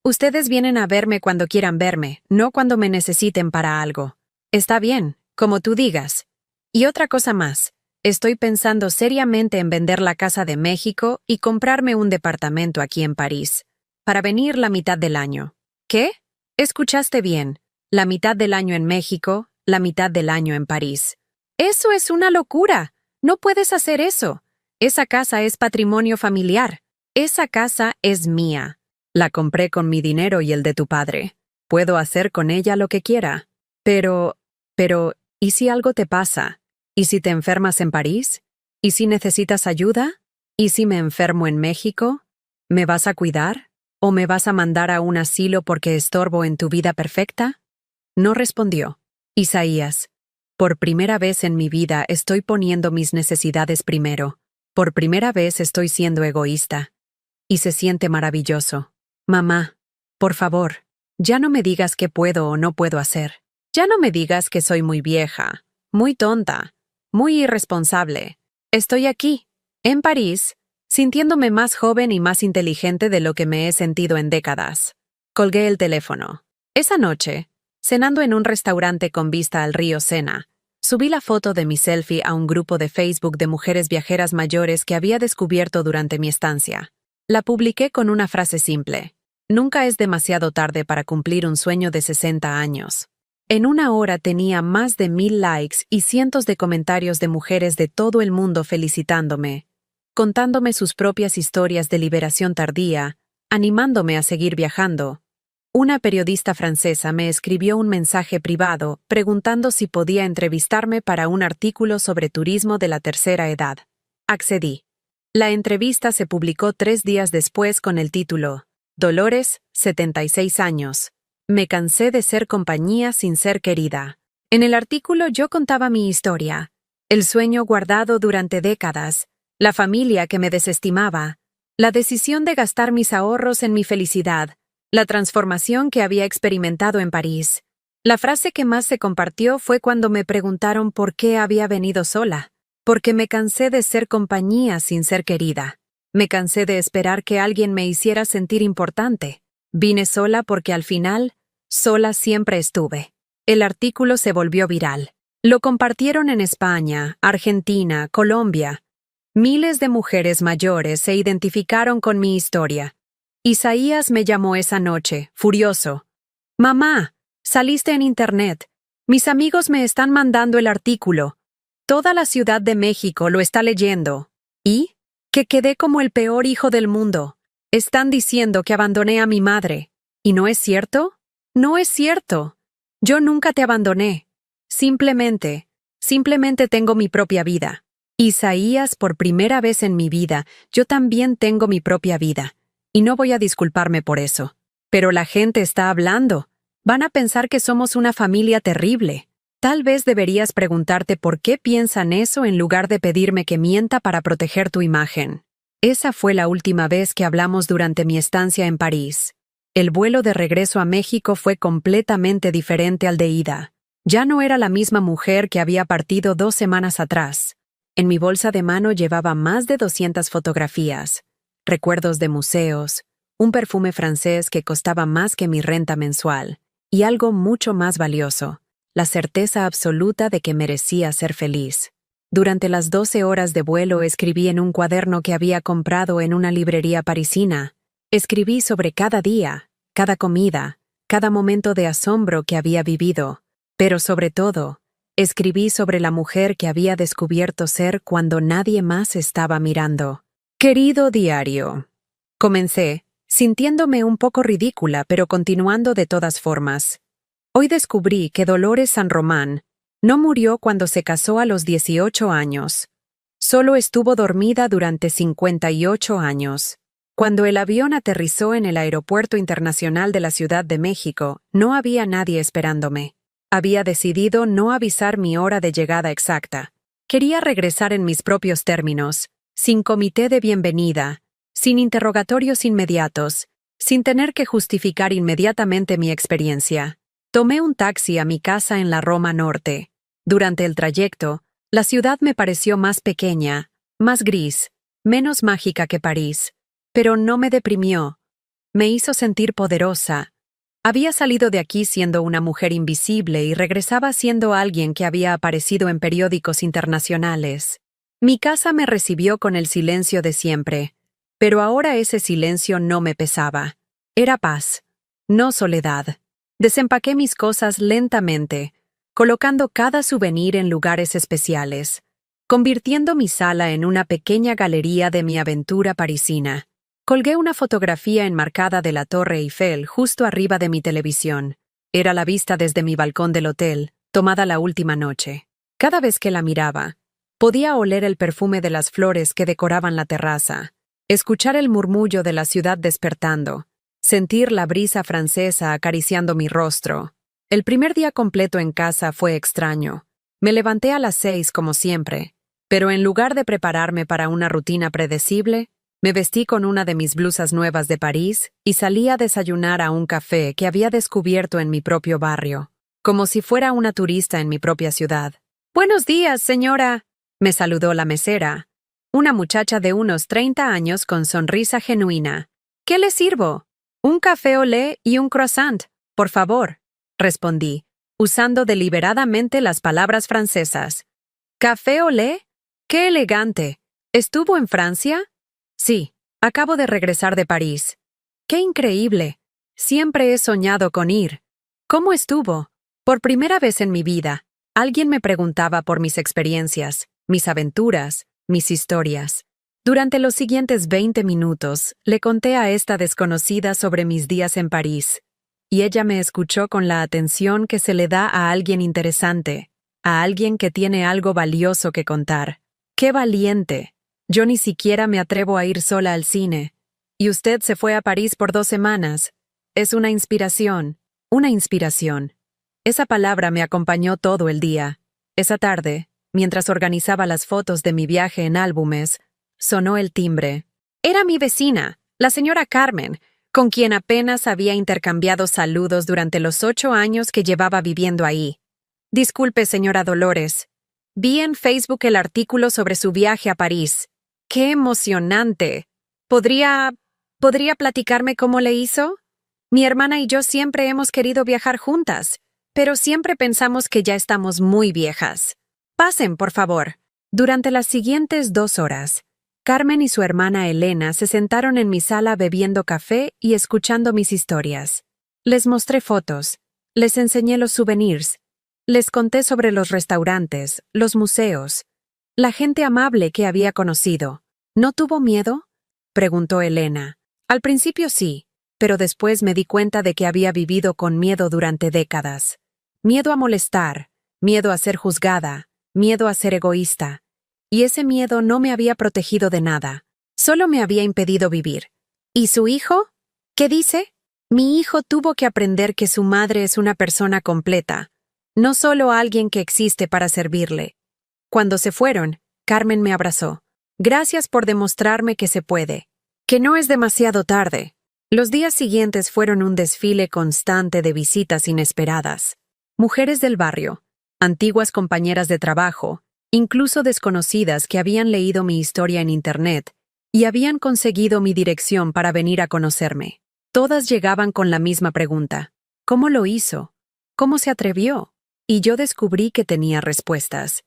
Ustedes vienen a verme cuando quieran verme, no cuando me necesiten para algo. Está bien, como tú digas. Y otra cosa más. Estoy pensando seriamente en vender la casa de México y comprarme un departamento aquí en París, para venir la mitad del año. ¿Qué? Escuchaste bien. La mitad del año en México, la mitad del año en París. ¡Eso es una locura! No puedes hacer eso. Esa casa es patrimonio familiar. Esa casa es mía. La compré con mi dinero y el de tu padre. Puedo hacer con ella lo que quiera. Pero, ¿y si algo te pasa? ¿Y si te enfermas en París? ¿Y si necesitas ayuda? ¿Y si me enfermo en México? ¿Me vas a cuidar? ¿O me vas a mandar a un asilo porque estorbo en tu vida perfecta? No respondió. Isaías, por primera vez en mi vida estoy poniendo mis necesidades primero. Por primera vez estoy siendo egoísta. Y se siente maravilloso. Mamá, por favor, ya no me digas qué puedo o no puedo hacer. Ya no me digas que soy muy vieja, muy tonta, muy irresponsable. Estoy aquí, en París, sintiéndome más joven y más inteligente de lo que me he sentido en décadas. Colgué el teléfono. Esa noche, cenando en un restaurante con vista al río Sena, subí la foto de mi selfie a un grupo de Facebook de mujeres viajeras mayores que había descubierto durante mi estancia. La publiqué con una frase simple. Nunca es demasiado tarde para cumplir un sueño de 60 años. En una hora tenía más de 1000 likes y cientos de comentarios de mujeres de todo el mundo felicitándome, contándome sus propias historias de liberación tardía, animándome a seguir viajando. Una periodista francesa me escribió un mensaje privado preguntando si podía entrevistarme para un artículo sobre turismo de la tercera edad. Accedí. La entrevista se publicó 3 días después con el título Dolores, 76 años. Me cansé de ser compañía sin ser querida. En el artículo yo contaba mi historia, el sueño guardado durante décadas, la familia que me desestimaba, la decisión de gastar mis ahorros en mi felicidad, la transformación que había experimentado en París. La frase que más se compartió fue cuando me preguntaron por qué había venido sola. Porque me cansé de ser compañía sin ser querida. Me cansé de esperar que alguien me hiciera sentir importante. Vine sola porque al final, sola siempre estuve. El artículo se volvió viral. Lo compartieron en España, Argentina, Colombia. Miles de mujeres mayores se identificaron con mi historia. Isaías me llamó esa noche, furioso. Mamá, saliste en internet. Mis amigos me están mandando el artículo. Toda la Ciudad de México lo está leyendo. ¿Y? Que quedé como el peor hijo del mundo. Están diciendo que abandoné a mi madre. ¿Y no es cierto? No es cierto. Yo nunca te abandoné. Simplemente tengo mi propia vida. Isaías, por primera vez en mi vida, yo también tengo mi propia vida. Y no voy a disculparme por eso. Pero la gente está hablando. Van a pensar que somos una familia terrible. Tal vez deberías preguntarte por qué piensan eso en lugar de pedirme que mienta para proteger tu imagen. Esa fue la última vez que hablamos durante mi estancia en París. El vuelo de regreso a México fue completamente diferente al de ida. Ya no era la misma mujer que había partido 2 semanas atrás. En mi bolsa de mano llevaba más de 200 fotografías, recuerdos de museos, un perfume francés que costaba más que mi renta mensual, y algo mucho más valioso, la certeza absoluta de que merecía ser feliz. Durante las 12 horas de vuelo escribí en un cuaderno que había comprado en una librería parisina. Escribí sobre cada día, cada comida, cada momento de asombro que había vivido, pero sobre todo, escribí sobre la mujer que había descubierto ser cuando nadie más estaba mirando. Querido diario. Comencé, sintiéndome un poco ridícula, pero continuando de todas formas. Hoy descubrí que Dolores San Román no murió cuando se casó a los 18 años. Solo estuvo dormida durante 58 años. Cuando el avión aterrizó en el Aeropuerto Internacional de la Ciudad de México, no había nadie esperándome. Había decidido no avisar mi hora de llegada exacta. Quería regresar en mis propios términos, sin comité de bienvenida, sin interrogatorios inmediatos, sin tener que justificar inmediatamente mi experiencia. Tomé un taxi a mi casa en la Roma Norte. Durante el trayecto, la ciudad me pareció más pequeña, más gris, menos mágica que París, pero no me deprimió. Me hizo sentir poderosa. Había salido de aquí siendo una mujer invisible y regresaba siendo alguien que había aparecido en periódicos internacionales. Mi casa me recibió con el silencio de siempre, pero ahora ese silencio no me pesaba. Era paz, no soledad. Desempaqué mis cosas lentamente, colocando cada souvenir en lugares especiales, convirtiendo mi sala en una pequeña galería de mi aventura parisina. Colgué una fotografía enmarcada de la Torre Eiffel justo arriba de mi televisión. Era la vista desde mi balcón del hotel, tomada la última noche. Cada vez que la miraba, podía oler el perfume de las flores que decoraban la terraza, escuchar el murmullo de la ciudad despertando, sentir la brisa francesa acariciando mi rostro. El primer día completo en casa fue extraño. Me levanté a las 6 como siempre, pero en lugar de prepararme para una rutina predecible, me vestí con una de mis blusas nuevas de París y salí a desayunar a un café que había descubierto en mi propio barrio, como si fuera una turista en mi propia ciudad. «Buenos días, señora», me saludó la mesera, una muchacha de unos 30 años con sonrisa genuina. «¿Qué le sirvo?» «Un café au lait y un croissant, por favor», respondí, usando deliberadamente las palabras francesas. «¿Café au lait? ¡Qué elegante! ¿Estuvo en Francia?» «Sí, acabo de regresar de París». «¡Qué increíble! Siempre he soñado con ir». «¿Cómo estuvo?» Por primera vez en mi vida, alguien me preguntaba por mis experiencias, mis aventuras, mis historias. Durante los siguientes 20 minutos, le conté a esta desconocida sobre mis días en París, y ella me escuchó con la atención que se le da a alguien interesante, a alguien que tiene algo valioso que contar. ¡Qué valiente! Yo ni siquiera me atrevo a ir sola al cine. Y usted se fue a París por 2 semanas. Es una inspiración, una inspiración. Esa palabra me acompañó todo el día. Esa tarde, mientras organizaba las fotos de mi viaje en álbumes, sonó el timbre. Era mi vecina, la señora Carmen, con quien apenas había intercambiado saludos durante los 8 años que llevaba viviendo ahí. «Disculpe, señora Dolores. Vi en Facebook el artículo sobre su viaje a París. ¡Qué emocionante! ¿Podría platicarme cómo le hizo? Mi hermana y yo siempre hemos querido viajar juntas, pero siempre pensamos que ya estamos muy viejas. Pasen, por favor». Durante las siguientes 2 horas, Carmen y su hermana Elena se sentaron en mi sala bebiendo café y escuchando mis historias. Les mostré fotos, les enseñé los souvenirs, les conté sobre los restaurantes, los museos, la gente amable que había conocido. «¿No tuvo miedo?», preguntó Elena. Al principio sí, pero después me di cuenta de que había vivido con miedo durante décadas. Miedo a molestar, miedo a ser juzgada, miedo a ser egoísta. Y ese miedo no me había protegido de nada, solo me había impedido vivir. ¿Y su hijo? ¿Qué dice? Mi hijo tuvo que aprender que su madre es una persona completa, no solo alguien que existe para servirle. Cuando se fueron, Carmen me abrazó. «Gracias por demostrarme que se puede, que no es demasiado tarde». Los días siguientes fueron un desfile constante de visitas inesperadas. Mujeres del barrio, antiguas compañeras de trabajo, incluso desconocidas que habían leído mi historia en Internet y habían conseguido mi dirección para venir a conocerme. Todas llegaban con la misma pregunta. ¿Cómo lo hizo? ¿Cómo se atrevió? Y yo descubrí que tenía respuestas.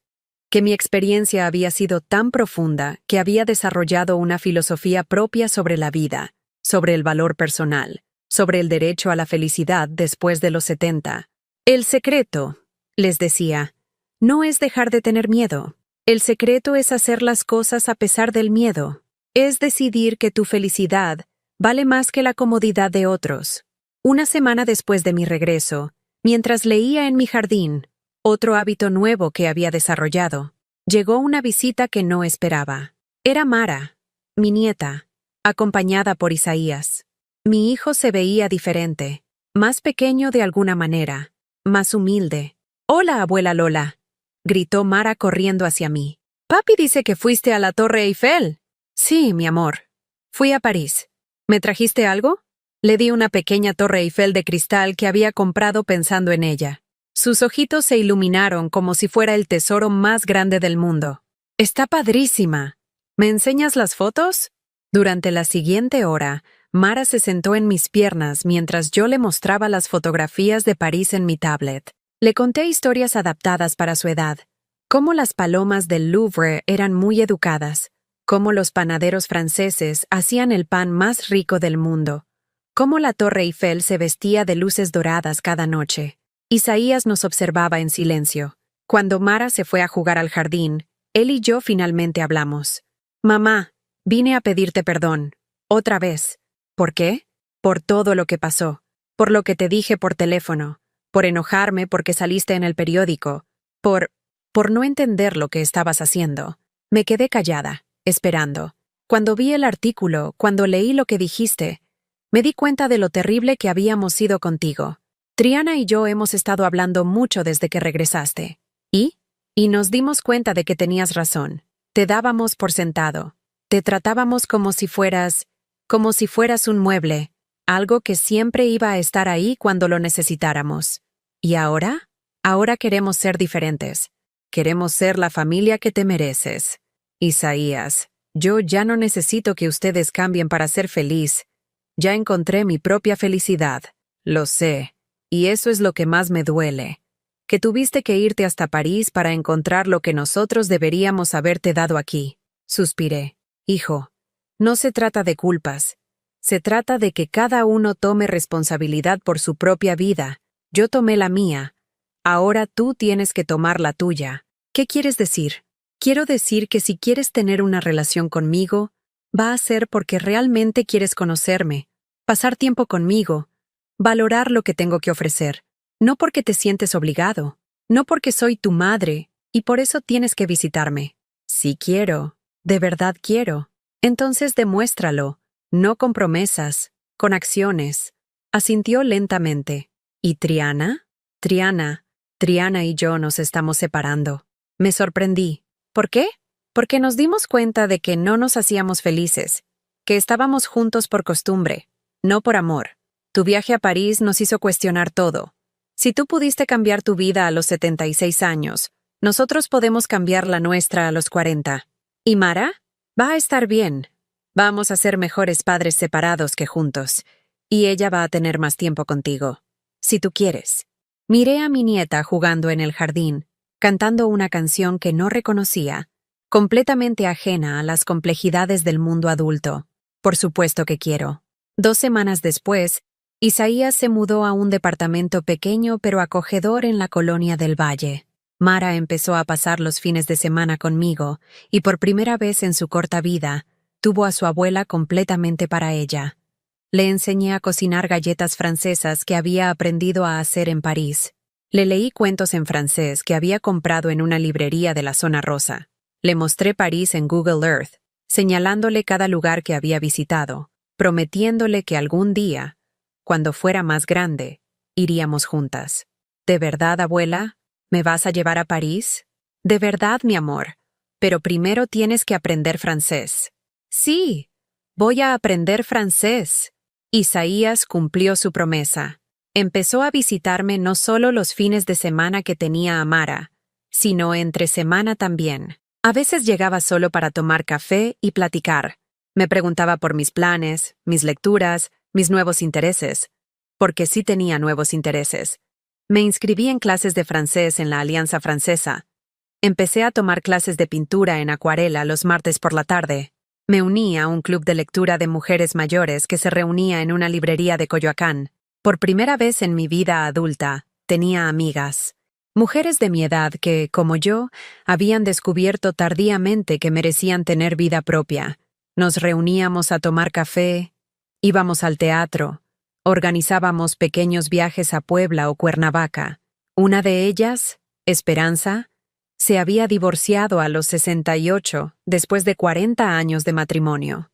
Que mi experiencia había sido tan profunda que había desarrollado una filosofía propia sobre la vida, sobre el valor personal, sobre el derecho a la felicidad después de los 70. El secreto, les decía, no es dejar de tener miedo. El secreto es hacer las cosas a pesar del miedo. Es decidir que tu felicidad vale más que la comodidad de otros. Una semana después de mi regreso, mientras leía en mi jardín, otro hábito nuevo que había desarrollado, llegó una visita que no esperaba. Era Mara, mi nieta, acompañada por Isaías. Mi hijo se veía diferente, más pequeño de alguna manera, más humilde. «Hola, abuela Lola», gritó Mara corriendo hacia mí. «Papi dice que fuiste a la Torre Eiffel». «Sí, mi amor. Fui a París. ¿Me trajiste algo?» Le di una pequeña Torre Eiffel de cristal que había comprado pensando en ella. Sus ojitos se iluminaron como si fuera el tesoro más grande del mundo. «Está padrísima. ¿Me enseñas las fotos?» Durante la siguiente hora, Mara se sentó en mis piernas mientras yo le mostraba las fotografías de París en mi tablet. Le conté historias adaptadas para su edad, cómo las palomas del Louvre eran muy educadas, cómo los panaderos franceses hacían el pan más rico del mundo, cómo la Torre Eiffel se vestía de luces doradas cada noche. Isaías nos observaba en silencio. Cuando Mara se fue a jugar al jardín, él y yo finalmente hablamos. «Mamá, vine a pedirte perdón. Otra vez». «¿Por qué?» «Por todo lo que pasó. Por lo que te dije por teléfono. Por enojarme porque saliste en el periódico. Por no entender lo que estabas haciendo». Me quedé callada, esperando. Cuando vi el artículo, cuando leí lo que dijiste, me di cuenta de lo terrible que habíamos sido contigo. Triana y yo hemos estado hablando mucho desde que regresaste. Y nos dimos cuenta de que tenías razón. Te dábamos por sentado. Te tratábamos como si fueras un mueble, algo que siempre iba a estar ahí cuando lo necesitáramos. ¿Y ahora? Ahora queremos ser diferentes. Queremos ser la familia que te mereces. Isaías, yo ya no necesito que ustedes cambien para ser feliz. Ya encontré mi propia felicidad. Lo sé. Y eso es lo que más me duele. Que tuviste que irte hasta París para encontrar lo que nosotros deberíamos haberte dado aquí. Suspiré. Hijo, no se trata de culpas. Se trata de que cada uno tome responsabilidad por su propia vida. Yo tomé la mía. Ahora tú tienes que tomar la tuya. ¿Qué quieres decir? Quiero decir que si quieres tener una relación conmigo, va a ser porque realmente quieres conocerme, pasar tiempo conmigo, valorar lo que tengo que ofrecer. No porque te sientes obligado, no porque soy tu madre, y por eso tienes que visitarme. Si quiero, de verdad quiero, entonces demuéstralo, no con promesas, con acciones. Asintió lentamente. ¿Y Triana? Triana y yo nos estamos separando. Me sorprendí. ¿Por qué? Porque nos dimos cuenta de que no nos hacíamos felices, que estábamos juntos por costumbre, no por amor. Tu viaje a París nos hizo cuestionar todo. Si tú pudiste cambiar tu vida a los 76 años, nosotros podemos cambiar la nuestra a los 40. ¿Y Mara? Va a estar bien. Vamos a ser mejores padres separados que juntos, y ella va a tener más tiempo contigo, si tú quieres. Miré a mi nieta jugando en el jardín, cantando una canción que no reconocía, completamente ajena a las complejidades del mundo adulto. Por supuesto que quiero. 2 semanas después, Isaías se mudó a un departamento pequeño pero acogedor en la colonia del Valle. Mara empezó a pasar los fines de semana conmigo y por primera vez en su corta vida, tuvo a su abuela completamente para ella. Le enseñé a cocinar galletas francesas que había aprendido a hacer en París. Le leí cuentos en francés que había comprado en una librería de la zona rosa. Le mostré París en Google Earth, señalándole cada lugar que había visitado, prometiéndole que algún día, cuando fuera más grande, iríamos juntas. ¿De verdad, abuela? ¿Me vas a llevar a París? De verdad, mi amor. Pero primero tienes que aprender francés. Sí, voy a aprender francés. Isaías cumplió su promesa. Empezó a visitarme no solo los fines de semana que tenía Amara, sino entre semana también. A veces llegaba solo para tomar café y platicar. Me preguntaba por mis planes, mis lecturas, mis nuevos intereses. Porque sí tenía nuevos intereses. Me inscribí en clases de francés en la Alianza Francesa. Empecé a tomar clases de pintura en acuarela los martes por la tarde. Me uní a un club de lectura de mujeres mayores que se reunía en una librería de Coyoacán. Por primera vez en mi vida adulta, tenía amigas. Mujeres de mi edad que, como yo, habían descubierto tardíamente que merecían tener vida propia. Nos reuníamos a tomar café, íbamos al teatro, organizábamos pequeños viajes a Puebla o Cuernavaca. Una de ellas, Esperanza, se había divorciado a los 68 después de 40 años de matrimonio.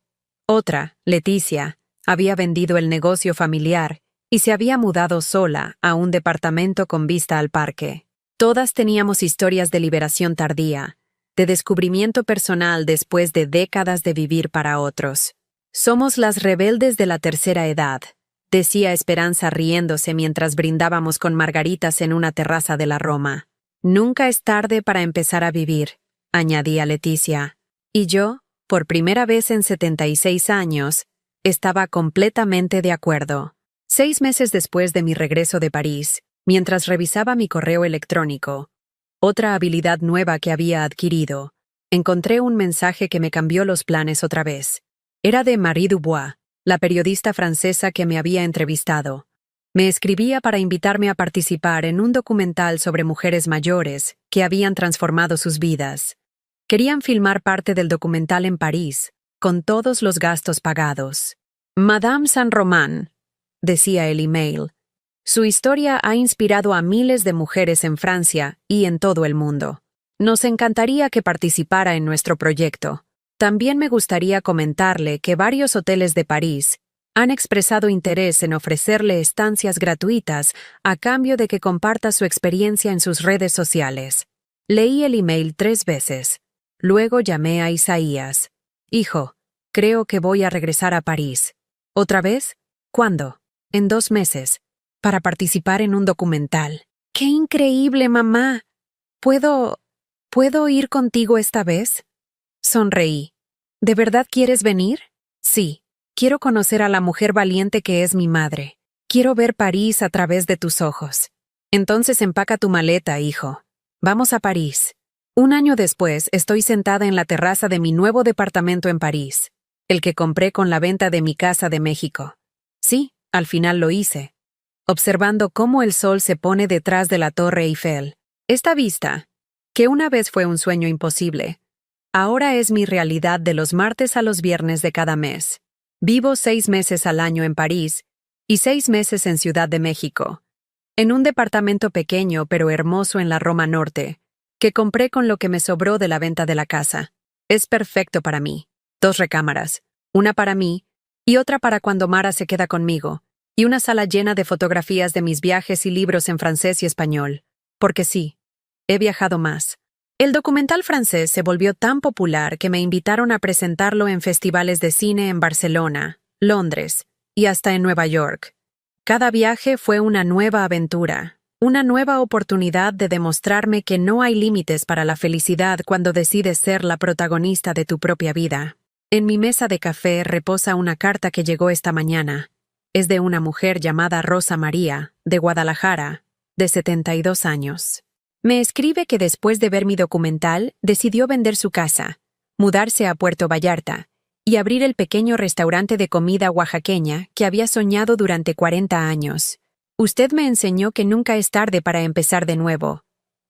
Otra, Leticia, había vendido el negocio familiar y se había mudado sola a un departamento con vista al parque. Todas teníamos historias de liberación tardía, de descubrimiento personal después de décadas de vivir para otros. Somos las rebeldes de la tercera edad, decía Esperanza riéndose mientras brindábamos con margaritas en una terraza de la Roma. Nunca es tarde para empezar a vivir, añadía Leticia. Y yo, por primera vez en 76 años, estaba completamente de acuerdo. 6 meses después de mi regreso de París, mientras revisaba mi correo electrónico, otra habilidad nueva que había adquirido, encontré un mensaje que me cambió los planes otra vez. Era de Marie Dubois, la periodista francesa que me había entrevistado. Me escribía para invitarme a participar en un documental sobre mujeres mayores que habían transformado sus vidas. Querían filmar parte del documental en París, con todos los gastos pagados. Madame Saint-Romain, decía el email. Su historia ha inspirado a miles de mujeres en Francia y en todo el mundo. Nos encantaría que participara en nuestro proyecto. También me gustaría comentarle que varios hoteles de París han expresado interés en ofrecerle estancias gratuitas a cambio de que comparta su experiencia en sus redes sociales. Leí el email 3 veces. Luego llamé a Isaías. Hijo, creo que voy a regresar a París. ¿Otra vez? ¿Cuándo? En 2 meses. Para participar en un documental. ¡Qué increíble, mamá! ¿Puedo ir contigo esta vez? Sonreí. ¿De verdad quieres venir? Sí. Quiero conocer a la mujer valiente que es mi madre. Quiero ver París a través de tus ojos. Entonces empaca tu maleta, hijo. Vamos a París. 1 año después, estoy sentada en la terraza de mi nuevo departamento en París, el que compré con la venta de mi casa de México. Sí, al final lo hice. Observando cómo el sol se pone detrás de la Torre Eiffel. Esta vista, que una vez fue un sueño imposible, ahora es mi realidad de los martes a los viernes de cada mes. Vivo 6 meses al año en París y 6 meses en Ciudad de México, en un departamento pequeño pero hermoso en la Roma Norte, que compré con lo que me sobró de la venta de la casa. Es perfecto para mí. 2 recámaras, una para mí y otra para cuando Mara se queda conmigo, y una sala llena de fotografías de mis viajes y libros en francés y español. Porque sí, he viajado más. El documental francés se volvió tan popular que me invitaron a presentarlo en festivales de cine en Barcelona, Londres y hasta en Nueva York. Cada viaje fue una nueva aventura, una nueva oportunidad de demostrarme que no hay límites para la felicidad cuando decides ser la protagonista de tu propia vida. En mi mesa de café reposa una carta que llegó esta mañana. Es de una mujer llamada Rosa María, de Guadalajara, de 72 años. Me escribe que después de ver mi documental, decidió vender su casa, mudarse a Puerto Vallarta y abrir el pequeño restaurante de comida oaxaqueña que había soñado durante 40 años. Usted me enseñó que nunca es tarde para empezar de nuevo,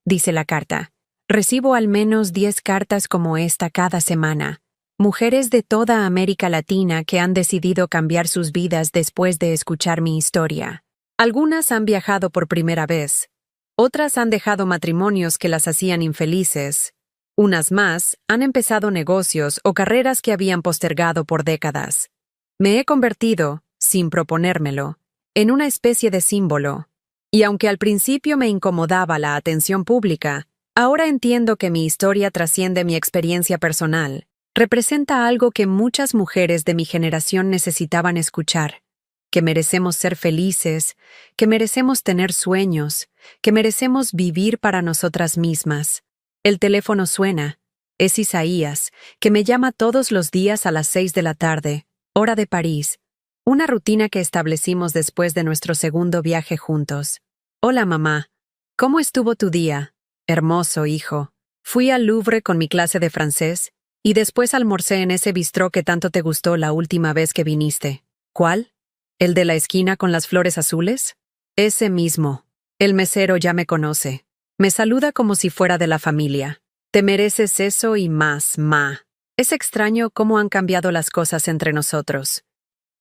dice la carta. Recibo al menos 10 cartas como esta cada semana. Mujeres de toda América Latina que han decidido cambiar sus vidas después de escuchar mi historia. Algunas han viajado por primera vez. Otras han dejado matrimonios que las hacían infelices. Unas más han empezado negocios o carreras que habían postergado por décadas. Me he convertido, sin proponérmelo, en una especie de símbolo. Y aunque al principio me incomodaba la atención pública, ahora entiendo que mi historia trasciende mi experiencia personal. Representa algo que muchas mujeres de mi generación necesitaban escuchar. que merecemos ser felices, que merecemos tener sueños, que merecemos vivir para nosotras mismas. El teléfono suena. Es Isaías, que me llama todos los días a las 6 de la tarde, hora de París, una rutina que establecimos después de nuestro segundo viaje juntos. Hola, mamá. ¿Cómo estuvo tu día? Hermoso, hijo. Fui al Louvre con mi clase de francés y después almorcé en ese bistró que tanto te gustó la última vez que viniste. ¿Cuál? ¿El de la esquina con las flores azules? Ese mismo. El mesero ya me conoce. Me saluda como si fuera de la familia. Te mereces eso y más, ma. Es extraño cómo han cambiado las cosas entre nosotros.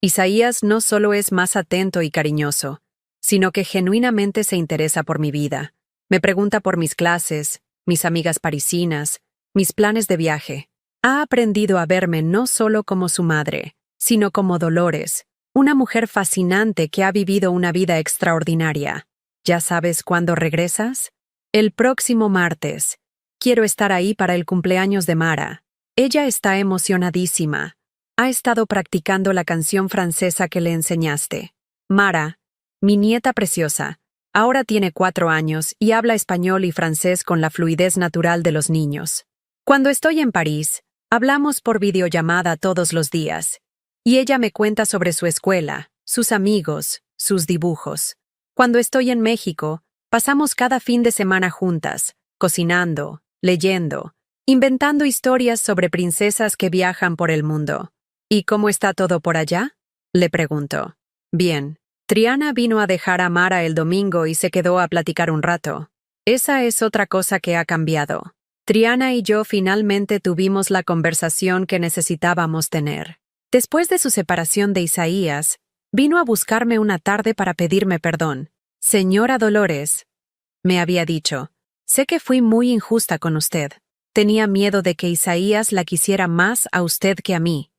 Isaías no solo es más atento y cariñoso, sino que genuinamente se interesa por mi vida. Me pregunta por mis clases, mis amigas parisinas, mis planes de viaje. Ha aprendido a verme no solo como su madre, sino como Dolores, una mujer fascinante que ha vivido una vida extraordinaria. ¿Ya sabes cuándo regresas? El próximo martes. Quiero estar ahí para el cumpleaños de Mara. Ella está emocionadísima. Ha estado practicando la canción francesa que le enseñaste. Mara, mi nieta preciosa, ahora tiene 4 años y habla español y francés con la fluidez natural de los niños. Cuando estoy en París, hablamos por videollamada todos los días, y ella me cuenta sobre su escuela, sus amigos, sus dibujos. Cuando estoy en México, pasamos cada fin de semana juntas, cocinando, leyendo, inventando historias sobre princesas que viajan por el mundo. ¿Y cómo está todo por allá? Le pregunto. Bien. Triana vino a dejar a Mara el domingo y se quedó a platicar un rato. Esa es otra cosa que ha cambiado. Triana y yo finalmente tuvimos la conversación que necesitábamos tener. Después de su separación de Isaías, vino a buscarme una tarde para pedirme perdón. Señora Dolores, me había dicho, sé que fui muy injusta con usted. Tenía miedo de que Isaías la quisiera más a usted que a mí.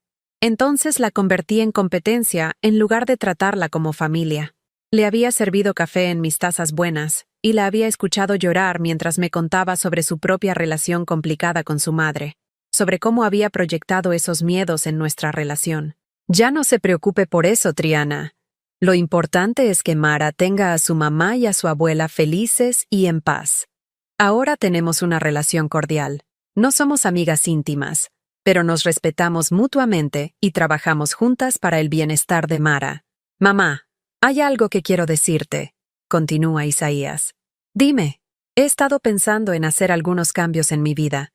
Entonces la convertí en competencia en lugar de tratarla como familia. Le había servido café en mis tazas buenas y la había escuchado llorar mientras me contaba sobre su propia relación complicada con su madre, sobre cómo había proyectado esos miedos en nuestra relación. Ya no se preocupe por eso, Triana. Lo importante es que Mara tenga a su mamá y a su abuela felices y en paz. Ahora tenemos una relación cordial. No somos amigas íntimas, pero nos respetamos mutuamente y trabajamos juntas para el bienestar de Mara. Mamá, hay algo que quiero decirte, continúa Isaías. Dime, he estado pensando en hacer algunos cambios en mi vida,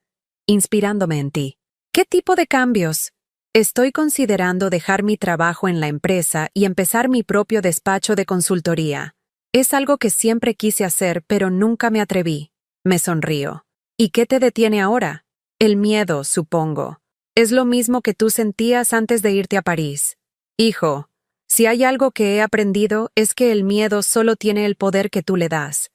inspirándome en ti. ¿Qué tipo de cambios? Estoy considerando dejar mi trabajo en la empresa y empezar mi propio despacho de consultoría. Es algo que siempre quise hacer, pero nunca me atreví. Me sonrío. ¿Y qué te detiene ahora? El miedo, supongo. Es lo mismo que tú sentías antes de irte a París. Hijo, si hay algo que he aprendido es que el miedo solo tiene el poder que tú le das.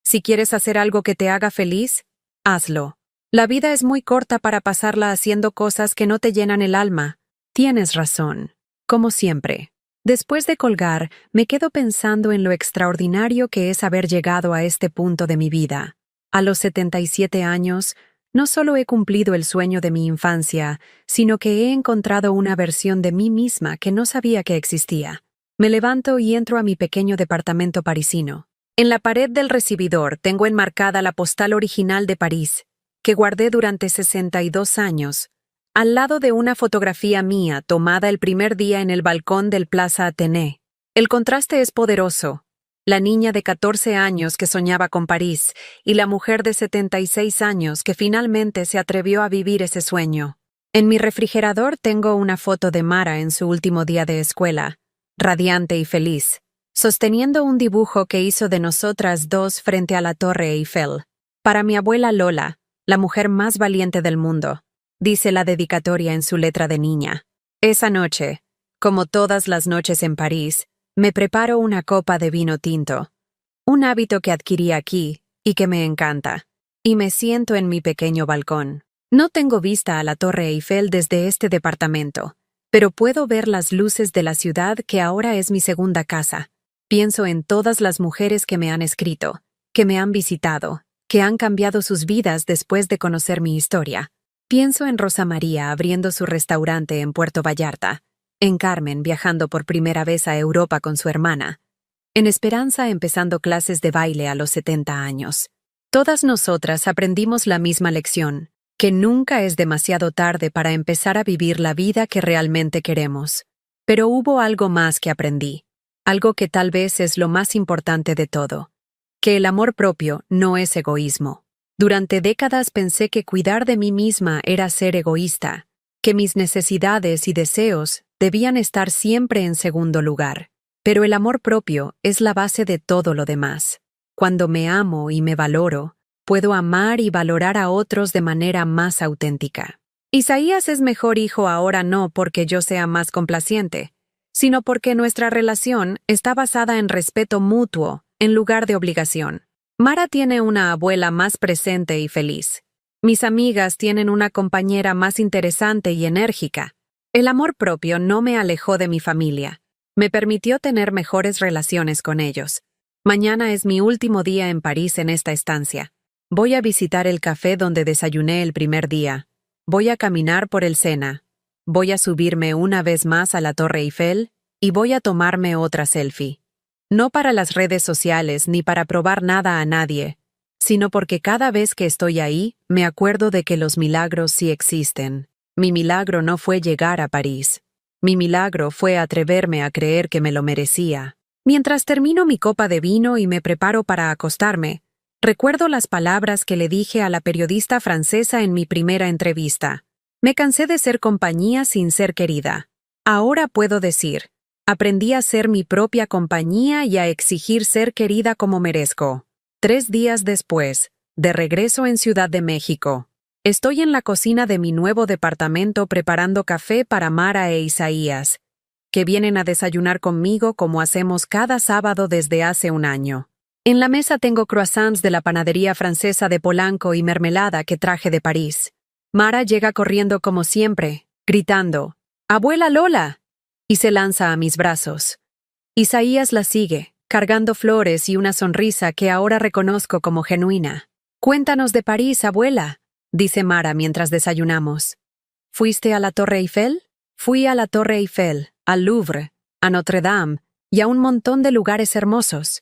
Si quieres hacer algo que te haga feliz, hazlo. La vida es muy corta para pasarla haciendo cosas que no te llenan el alma. Tienes razón, como siempre. Después de colgar, me quedo pensando en lo extraordinario que es haber llegado a este punto de mi vida. A los 77 años, no solo he cumplido el sueño de mi infancia, sino que he encontrado una versión de mí misma que no sabía que existía. Me levanto y entro a mi pequeño departamento parisino. En la pared del recibidor tengo enmarcada la postal original de París, que guardé durante 62 años, al lado de una fotografía mía tomada el primer día en el balcón del Plaza Athénée. El contraste es poderoso. La niña de 14 años que soñaba con París y la mujer de 76 años que finalmente se atrevió a vivir ese sueño. En mi refrigerador tengo una foto de Mara en su último día de escuela, radiante y feliz, sosteniendo un dibujo que hizo de nosotras dos frente a la Torre Eiffel. Para mi abuela Lola, la mujer más valiente del mundo, dice la dedicatoria en su letra de niña. Esa noche, como todas las noches en París, me preparo una copa de vino tinto, un hábito que adquirí aquí y que me encanta, y me siento en mi pequeño balcón. No tengo vista a la Torre Eiffel desde este departamento, pero puedo ver las luces de la ciudad que ahora es mi segunda casa. Pienso en todas las mujeres que me han escrito, que me han visitado, que han cambiado sus vidas después de conocer mi historia. Pienso en Rosa María abriendo su restaurante en Puerto Vallarta, en Carmen viajando por primera vez a Europa con su hermana, en Esperanza empezando clases de baile a los 70 años. Todas nosotras aprendimos la misma lección, que nunca es demasiado tarde para empezar a vivir la vida que realmente queremos. Pero hubo algo más que aprendí, algo que tal vez es lo más importante de todo, que el amor propio no es egoísmo. Durante décadas pensé que cuidar de mí misma era ser egoísta, que mis necesidades y deseos debían estar siempre en segundo lugar. Pero el amor propio es la base de todo lo demás. Cuando me amo y me valoro, puedo amar y valorar a otros de manera más auténtica. Isaías es mejor hijo ahora no porque yo sea más complaciente, sino porque nuestra relación está basada en respeto mutuo en lugar de obligación. Mara tiene una abuela más presente y feliz. Mis amigas tienen una compañera más interesante y enérgica. El amor propio no me alejó de mi familia. Me permitió tener mejores relaciones con ellos. Mañana es mi último día en París en esta estancia. Voy a visitar el café donde desayuné el primer día. Voy a caminar por el Sena. Voy a subirme una vez más a la Torre Eiffel y voy a tomarme otra selfie. No para las redes sociales ni para probar nada a nadie, sino porque cada vez que estoy ahí, me acuerdo de que los milagros sí existen. Mi milagro no fue llegar a París. Mi milagro fue atreverme a creer que me lo merecía. Mientras termino mi copa de vino y me preparo para acostarme, recuerdo las palabras que le dije a la periodista francesa en mi primera entrevista. Me cansé de ser compañía sin ser querida. Ahora puedo decir, aprendí a ser mi propia compañía y a exigir ser querida como merezco. 3 días después, de regreso en Ciudad de México, estoy en la cocina de mi nuevo departamento preparando café para Mara e Isaías, que vienen a desayunar conmigo como hacemos cada sábado desde hace un año. En la mesa tengo croissants de la panadería francesa de Polanco y mermelada que traje de París. Mara llega corriendo como siempre, gritando, ¡Abuela Lola!, y se lanza a mis brazos. Isaías la sigue, cargando flores y una sonrisa que ahora reconozco como genuina. «Cuéntanos de París, abuela», dice Mara mientras desayunamos. «¿Fuiste a la Torre Eiffel?» «Fui a la Torre Eiffel, al Louvre, a Notre Dame y a un montón de lugares hermosos».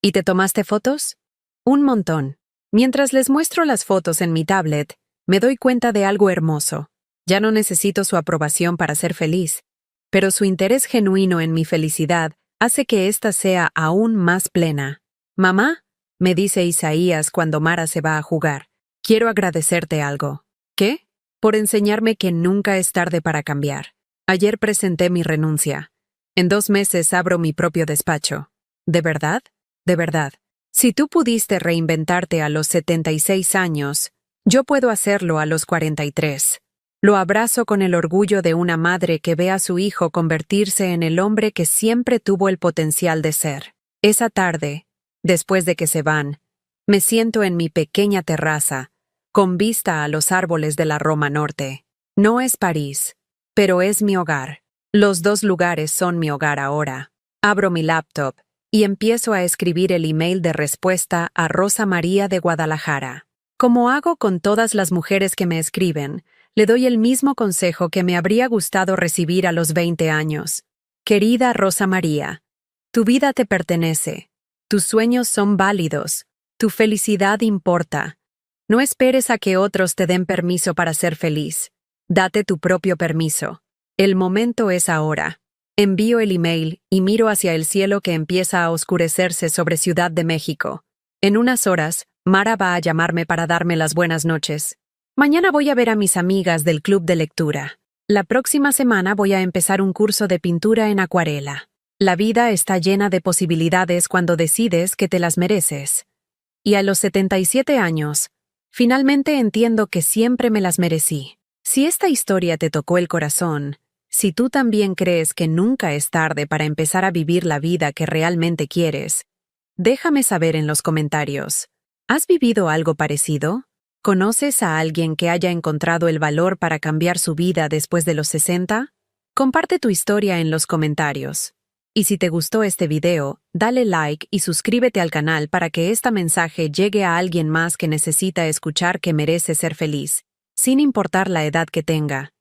«¿Y te tomaste fotos?» «Un montón». Mientras les muestro las fotos en mi tablet, me doy cuenta de algo hermoso. Ya no necesito su aprobación para ser feliz, pero su interés genuino en mi felicidad hace que ésta sea aún más plena. «Mamá», me dice Isaías cuando Mara se va a jugar, «quiero agradecerte algo». «¿Qué?» «Por enseñarme que nunca es tarde para cambiar. Ayer presenté mi renuncia. En 2 meses abro mi propio despacho». «¿De verdad?» «De verdad. Si tú pudiste reinventarte a los 76 años, yo puedo hacerlo a los 43. Lo abrazo con el orgullo de una madre que ve a su hijo convertirse en el hombre que siempre tuvo el potencial de ser. Esa tarde, después de que se van, me siento en mi pequeña terraza, con vista a los árboles de la Roma Norte. No es París, pero es mi hogar. Los 2 lugares son mi hogar ahora. Abro mi laptop y empiezo a escribir el email de respuesta a Rosa María de Guadalajara. Como hago con todas las mujeres que me escriben, le doy el mismo consejo que me habría gustado recibir a los 20 años. Querida Rosa María, tu vida te pertenece. Tus sueños son válidos. Tu felicidad importa. No esperes a que otros te den permiso para ser feliz. Date tu propio permiso. El momento es ahora. Envío el email y miro hacia el cielo que empieza a oscurecerse sobre Ciudad de México. En unas horas, Mara va a llamarme para darme las buenas noches. Mañana voy a ver a mis amigas del club de lectura. La próxima semana voy a empezar un curso de pintura en acuarela. La vida está llena de posibilidades cuando decides que te las mereces. Y a los 77 años, finalmente entiendo que siempre me las merecí. Si esta historia te tocó el corazón, si tú también crees que nunca es tarde para empezar a vivir la vida que realmente quieres, déjame saber en los comentarios. ¿Has vivido algo parecido? ¿Conoces a alguien que haya encontrado el valor para cambiar su vida después de los 60? Comparte tu historia en los comentarios. Y si te gustó este video, dale like y suscríbete al canal para que este mensaje llegue a alguien más que necesita escuchar que merece ser feliz, sin importar la edad que tenga.